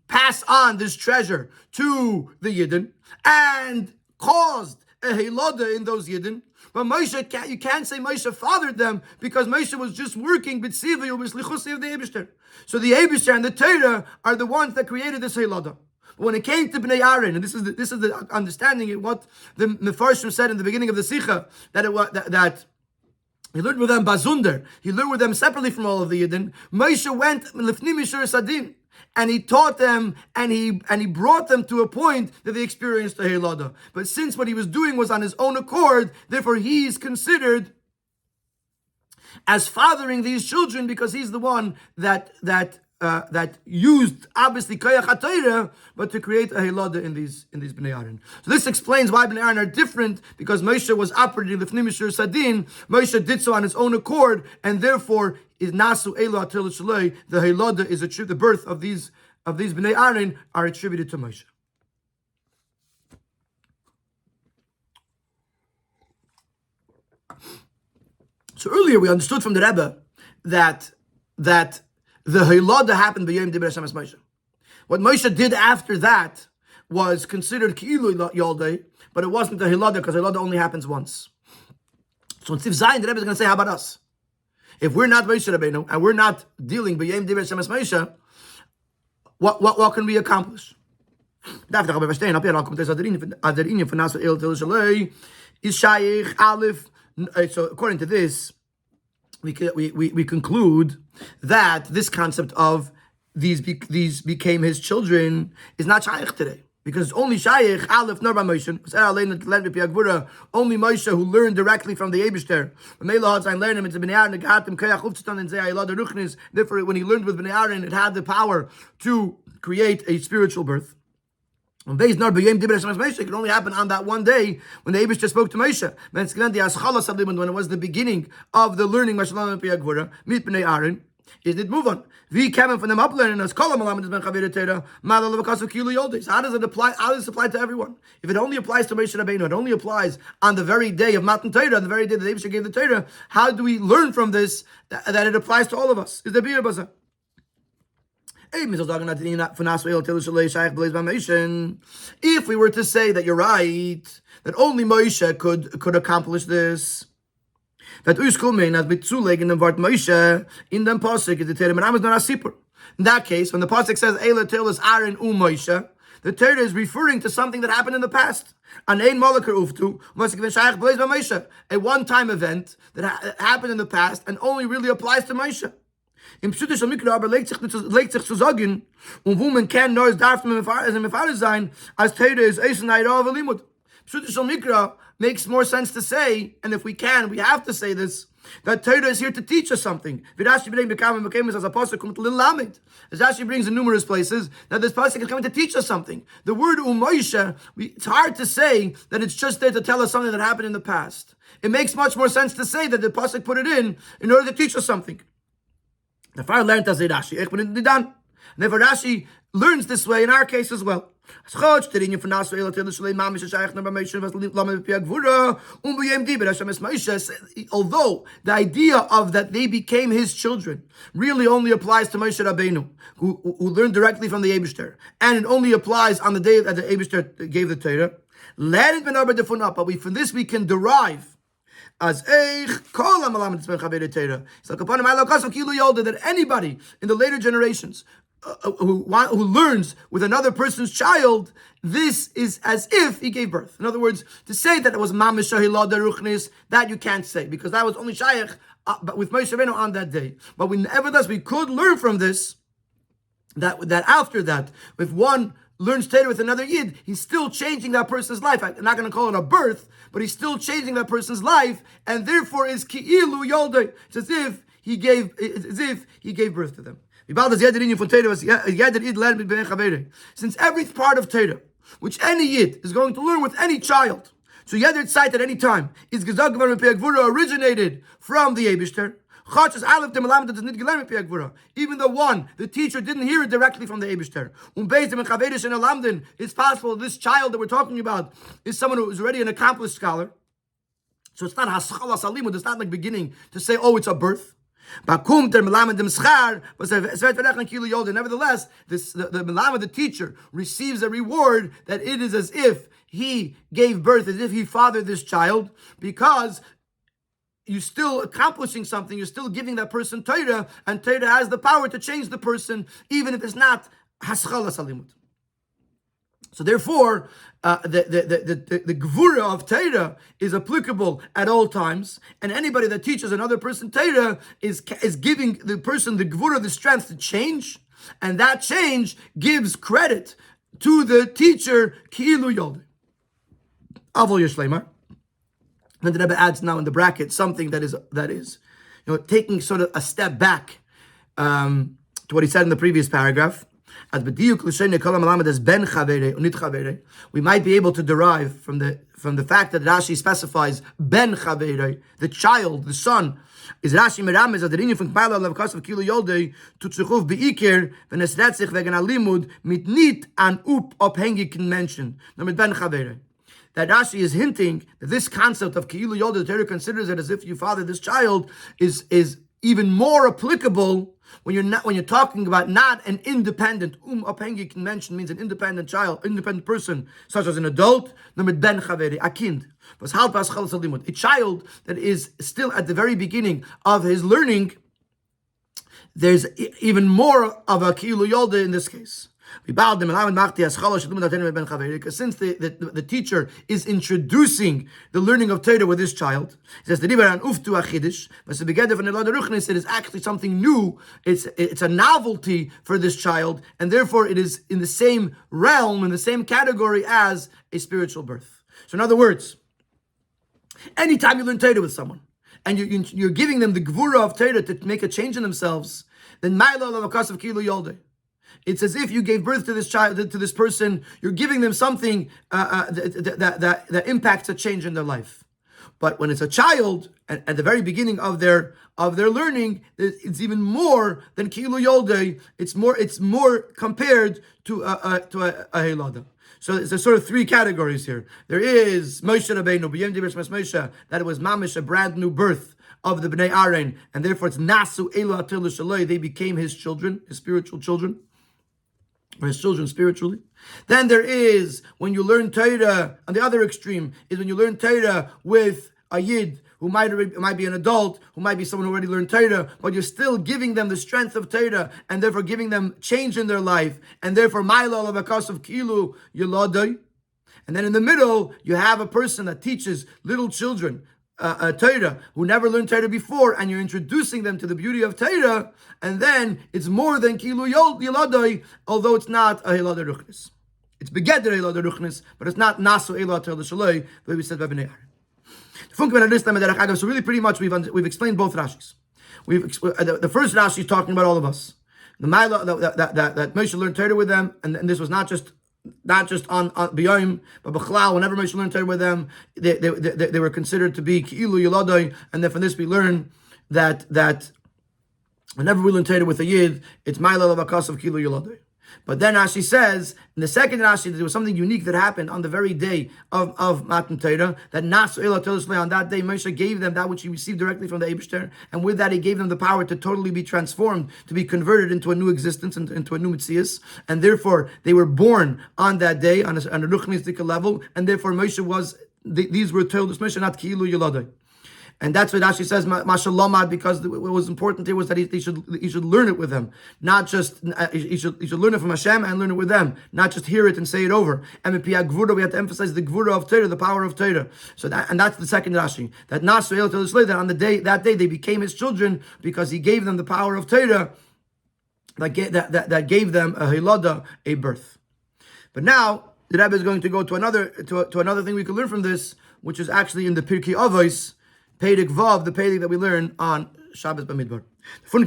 pass on this treasure to the Yidden and caused a Helada in those Yidden. But Moshe, you can't say Moshe fathered them, because Moshe was just working b'tzivi or b'slichusi of the Eibusher. So the Eibusher and the Torah are the ones that created this Helada. But when it came to Bnei Aaron, and this is the understanding of what the Mefarshim said in the beginning of the Sikha, that he learned with them bazunder, he learned with them separately from all of the Yidden. Moshe went lifnim mishur sadin. and he taught them, and he brought them to a point that they experienced a Hilada. But since what he was doing was on his own accord, therefore he is considered as fathering these children, because he's the one that used obviously koyach HaTorah, but to create a hilada in these bnei Aaron. So this explains why bnei Aaron are different, because Moshe was operating the Fnim Mishur Sadin. Moshe did so on his own accord, and therefore is nasu elo atil shalei. The hilada is the birth of these bnei Aaron are attributed to Moshe. So earlier we understood from the Rebbe that the Hilada happened b'yom diber Hashem es Moshe. What Moshe did after that was considered ki'ilu Yoldei, but it wasn't the Hilada, because Hilada only happens once. So in Tiv Zayin, the Rebbe is going to say, how about us? If we're not Moshe Rabbeinu, and we're not dealing b'yom diber Hashem es Moshe, what can we accomplish? So according to this, we conclude that this concept of these became his children is not shaykh today, because it's only shaykh Aleph nor Moshe. Only Moshe, who learned directly from the Eibishter. Therefore, when he learned with Bnei Aaron, it had the power to create a spiritual birth. It can only happen on that one day when the Eibishter spoke to Moshe. When it was the beginning of the learning, meet Bnei Aaron, is it move on? We came from them up learning as How does it apply? How does it apply to everyone? If it only applies to Moshe Rabbeinu, it only applies on the very day of Matan Torah, on the very day that the Eibishter gave the Torah. How do we learn from this that it applies to all of us? Is the Bir Baza? If we were to say that you're right, that only Moshe could accomplish this, that Moshe in the pasuk is the Torah is not a sipur. In that case, when the pasuk says Eila Telas Aaron Moshe, the Torah is referring to something that happened in the past. A one-time event that happened in the past and only really applies to Moshe. Im Pshuti shel Mikra aber legt sich zu sagen, und wo man kann nur darf man mit sein, als Torah is Eisen Eirav Limud. Pshuti shel Mikra makes more sense to say, and if we can, we have to say this, that Torah is here to teach us something. As Rashi brings in numerous places that this pasuk is coming to teach us something. The word Moshe, it's hard to say that it's just there to tell us something that happened in the past. It makes much more sense to say that the pasuk put it in order to teach us something. The far learned as Rashi. Never Rashi learns this way in our case as well. Although the idea of that they became his children really only applies to Moshe Rabbeinu, who learned directly from the Eibishter, and it only applies on the day that the Eibishter gave the Torah. But from this we can derive as that anybody in the later generations who learns with another person's child, this is as if he gave birth. In other words, to say that it was mamish shahilad ruchnis, that you can't say, because that was only shaykh but with Moshe Rabbeinu on that day. But nevertheless, we could learn from this that after that, if one learns Torah with another Yid, he's still changing that person's life. I'm not going to call it a birth, but he's still changing that person's life, and therefore is ki'ilu yoldei. It's as if he gave birth to them. Since every part of Torah, which any Yid is going to learn with any child, so Yeder Tzait at any time, is originated from the Eibishter. Even though the teacher didn't hear it directly from the Eibishter. It's possible this child that we're talking about is someone who is already an accomplished scholar. So it's not haschala salimud, it's not like beginning to say, oh, it's a birth. Nevertheless, the Melamed, the teacher, receives a reward that it is as if he gave birth, as if he fathered this child, because you're still accomplishing something, you're still giving that person Torah, and Torah has the power to change the person, even if it's not haschala salimut. So therefore, the Gourarie of Torah is applicable at all times, and anybody that teaches another person Torah is giving the person the Gourarie, the strength to change, And that change gives credit to the teacher, Ki'ilu Yolde. Avol Yeshleimar. And the Rebbe adds now in the bracket something that is taking sort of a step back to what he said in the previous paragraph. We might be able to derive from the fact that Rashi specifies ben chaverei, the child, the son. Is Rashi meramez at the rinyan from Kpala levkas of Kilu Yolde to tzchuf beiker v'nesretzich vegen alimud mit nit an abhängig mention. Number ben chaverei. That Rashi is hinting that this concept of Ki'ilu Yolde, the Torah considers it as if you father this child, is even more applicable when you're talking about not an independent abhängig mention means an independent child, independent person, such as an adult. Ben chaveri, a kind, a child that is still at the very beginning of his learning. There's even more of a Ki'ilu Yolde in this case. Because since the teacher is introducing the learning of Torah with this child, it says it is actually something new. It's a novelty for this child, and therefore it is in the same realm, in the same category as a spiritual birth. So in other words, anytime you learn Torah with someone, and you're giving them the Gourarie of Torah to make a change in themselves, then it's as if you gave birth to this child, to this person. You're giving them something that impacts a change in their life. But when it's a child, at the very beginning of their learning, it's even more than Ki'ilu Yolde. It's more compared to a Helada. So there's sort of three categories here. There is Moshe Rabbeinu, Moshe, that it was mamish, a brand new birth of the Bnei Aaron, and therefore it's Nasu Elu Atil Shaloi. They became his children, his spiritual children. Or his children spiritually. Then there is when you learn Torah, on the other extreme, is when you learn Torah with a Yid who might be an adult, who might be someone who already learned Torah, but you're still giving them the strength of Torah, and therefore giving them change in their life, and therefore Ma'ila Lavakas of Kilu Yolodai. And then in the middle, you have a person that teaches little children Torah, who never learned Torah before, and you're introducing them to the beauty of Torah, and then it's more than Ki'ilu Yolde, although it's not a Hilada Ruchnis. It's begeder Hilada Ruchnis, but it's not Nasu Elu Atil Shaloi, the way we said by Bnei Aaron. So really pretty much we've explained both Rashis. The first Rashi is talking about all of us. The Ma'ila that Moshe learned Torah with them, and this was not just on B'yom, but B'chlal, whenever Moshe learned Torah with them, they were considered to be Ki'ilu Yolodai, and then from this we learn that whenever we learn Torah with a Yid, it's Ma'ila Lavakas of Ki'ilu Yolodai. But then Rashi says, in the second Rashi, there was something unique that happened on the very day of Matan Torah, that Nasu Elu Atil Shaloi, on that day, Moshe gave them that which he received directly from the Eibishter, and with that he gave them the power to totally be transformed, to be converted into a new existence, into a new Metzias, and therefore they were born on that day, on a Ruchnistic level, and therefore Moshe these were told this Moshe, not Ki'ilu Yolodai. And that's what Rashi says, Mashallah, because what was important here was that he should learn it with them, not just he should learn it from Hashem and learn it with them, not just hear it and say it over. And we have to emphasize the Gourarie of Torah, the power of Torah. So that's the second Rashi, that Nasu Elu Atil Shaloi, that on that day they became his children because he gave them the power of Torah that gave them a Hilada, a birth. But now the Rebbe is going to go to another thing we can learn from this, which is actually in the Pirkei Avos. Peirik Vav, the Peirik that we learn on Shabbos Bamidbar. From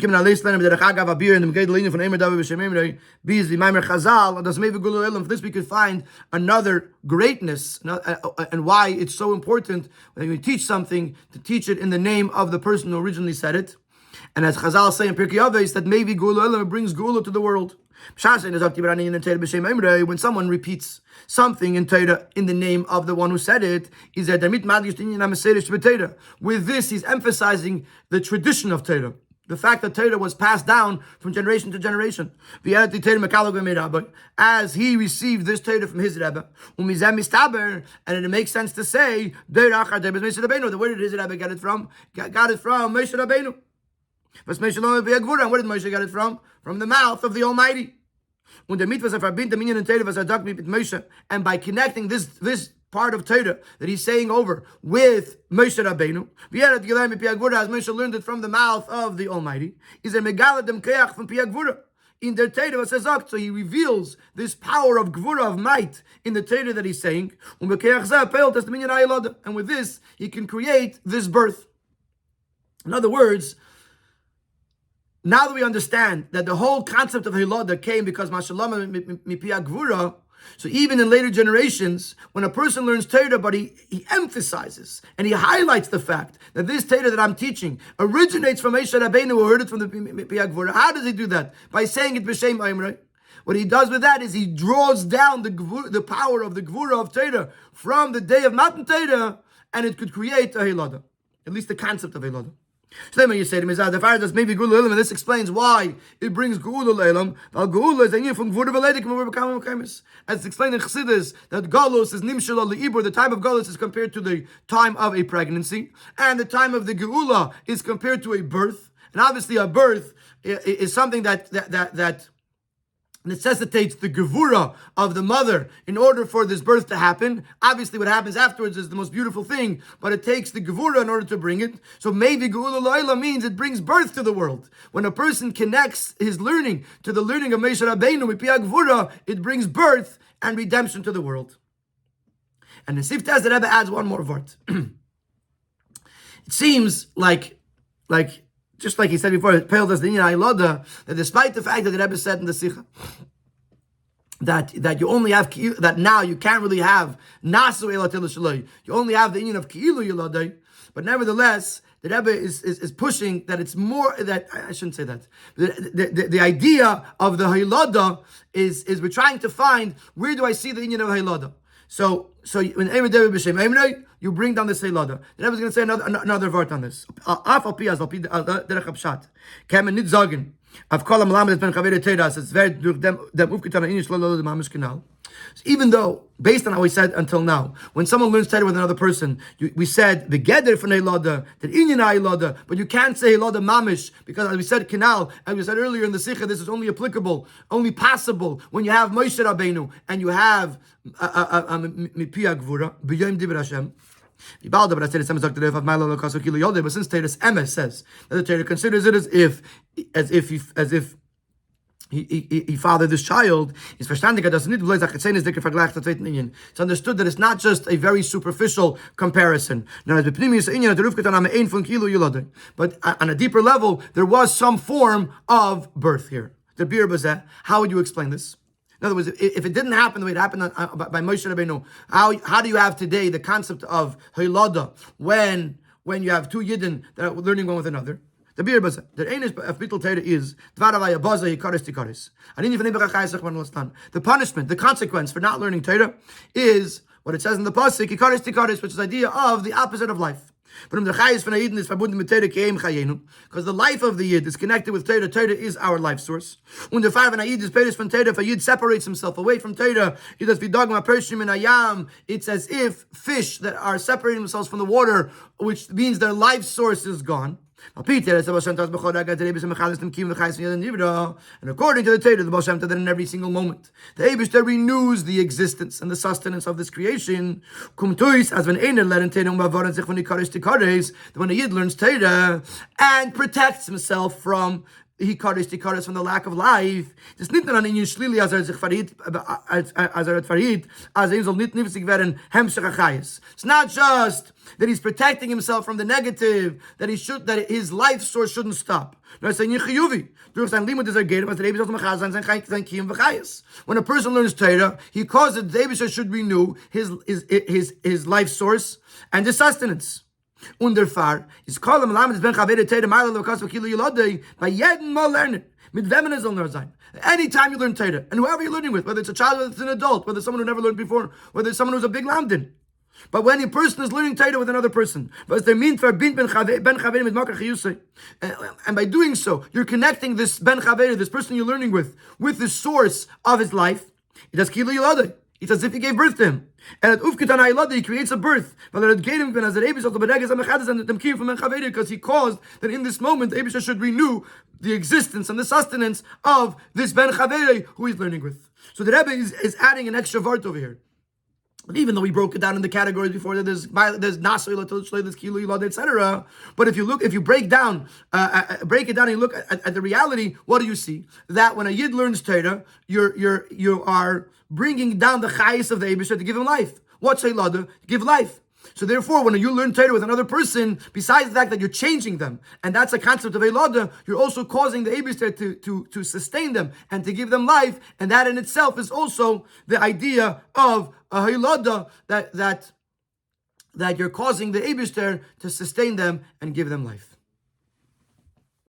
this we could find another greatness, and why it's so important when you teach something to teach it in the name of the person who originally said it. And as Chazal say in Pirkei Avos, that maybe Gula brings Gula to the world. When someone repeats something in Torah in the name of the one who said it, with this he's emphasizing the tradition of Torah, the fact that Torah was passed down from generation to generation. As he received this Torah from his Rebbe, and it makes sense to say, where did his Rebbe get it from? Got it from Moshe Rabbeinu. And where did Moshe get it from? From the mouth of the Almighty. And by connecting this part of Torah that he's saying over with Moshe Rabbeinu, as Moshe learned it from the mouth of the Almighty, is a megaladem keach from Piyag Gvura. in der Torah was sagt. So he reveals this power of Gvura, of might, in the Torah that he's saying. And with this, he can create this birth. In other words, now that we understand that the whole concept of Hilada came because Mashallah Mipia Gvura, so even in later generations, when a person learns Torah, but he emphasizes and he highlights the fact that this Torah that I'm teaching originates from Moshe Rabbeinu, who heard it from the Mipia Gvura. How does he do that? By saying it b'shem Aimrei. What he does with that is he draws down the power of the Gvura of Torah from the day of Matan Torah, and it could create a Hilada, at least the concept of Hilada. So then when you say to me, the fire does maybe Geula Elam, and this explains why it brings Geula Elam. Geula is a from Gvura Veledik, as it's explained in Chassidus, that Galus is Nimshal Leibur, the time of Galus is compared to the time of a pregnancy, and the time of the Geula is compared to a birth. And obviously a birth is something that necessitates the gevura of the mother in order for this birth to happen. Obviously, what happens afterwards is the most beautiful thing, but it takes the gevura in order to bring it. So maybe geula la'ila means it brings birth to the world. When a person connects his learning to the learning of Moshe Rabbeinu with Pia Gevura, it brings birth and redemption to the world. And the Siftaz, the Rebbe adds one more word. It seems like just like he said before, that despite the fact that the Rebbe said in the Sikha that you only have that now you can't really have nasu elatil shaloi, you only have the union of ki'ilu yiladai, but nevertheless the Rebbe is pushing that it's more, that I shouldn't say that. The idea of the hilada is we're trying to find, where do I see the union of hilada? So when Emer David B'Shem Emer, you bring down this Hilada. The Rebbe is going to say another word on this. Af al piyaz al pi derech hapshat. Kemen nit zagen. Av kol ha'melamed ben chavei Torah. It's very durch dem ufgetan ha'inish lo lo mamish kanal. Even though, based on how we said until now, when someone learns Torah with another person, we said the geder from Hilada, the inyan Hilada, but you can't say Hilada mamish, because as we said kanal, as we said earlier in the Sikha, this is only applicable, only possible when you have Moshe Rabbeinu and you have Mipia Gvura, b'yom divrei Hashem. But since Teres Emes says that the Torah considers it as if he fathered this child, it's understood that it's not just a very superficial comparison. But on a deeper level, there was some form of birth here. How would you explain this? In other words, if it didn't happen the way it happened by Moshe Rabbeinu, how do you have today the concept of Hilada when you have two Yidden that are learning one with another? The punishment, the consequence for not learning Torah is what it says in the pasuk, which is the idea of the opposite of life. Because the life of the Yid is connected with Torah. Torah is our life source. When the five and Yid is Paris from Torah, if a Yid separates himself away from Torah, it's as if fish that are separating themselves from the water, which means their life source is gone. And according to the Torah, the Baal Shem Tov, that in every single moment, the Eibishter renews the existence and the sustenance of this creation. When a Yid learns Torah and protects himself from Hikaris from the lack of life. It's not just that he's protecting himself from the negative, that his life source shouldn't stop. When a person learns Torah, he causes the Eibusha should renew his life source and his sustenance. Underfar is called Malamed ben Chavei Torah Ma'ala Levakas V'Kilu Yilodei by Yedin Mal Learning. Mit Vemen is on Zayin. Anytime you learn Torah, and whoever you're learning with, whether it's a child, whether it's an adult, whether it's someone who never learned before, whether it's someone who's a big lamdin. But when a person is learning Torah with another person, and by doing so, you're connecting this ben Chavei, this person you're learning with the source of his life. It does Kilu Yilodei. It's as if he gave birth to him. And at Ufkitan Ha'ilada, he creates a birth. Because he caused that in this moment, the Eibusha should renew the existence and the sustenance of this Ben Chavei who he's learning with. So the Rebbe is adding an extra vart over here. Even though we broke it down in the categories before, that there's nasr, there's kilu, etc. But if you break it down and you look at the reality, what do you see? That when a yid learns Torah, you are bringing down the chayis of the Eibusher to give him life. What's Hilada? Give life. So therefore, when you learn Torah with another person, besides the fact that you're changing them, and that's a concept of Eilada, you're also causing the Eibusher to sustain them and to give them life, and that in itself is also the idea of a Eilada, that you're causing the Eibusher to sustain them and give them life.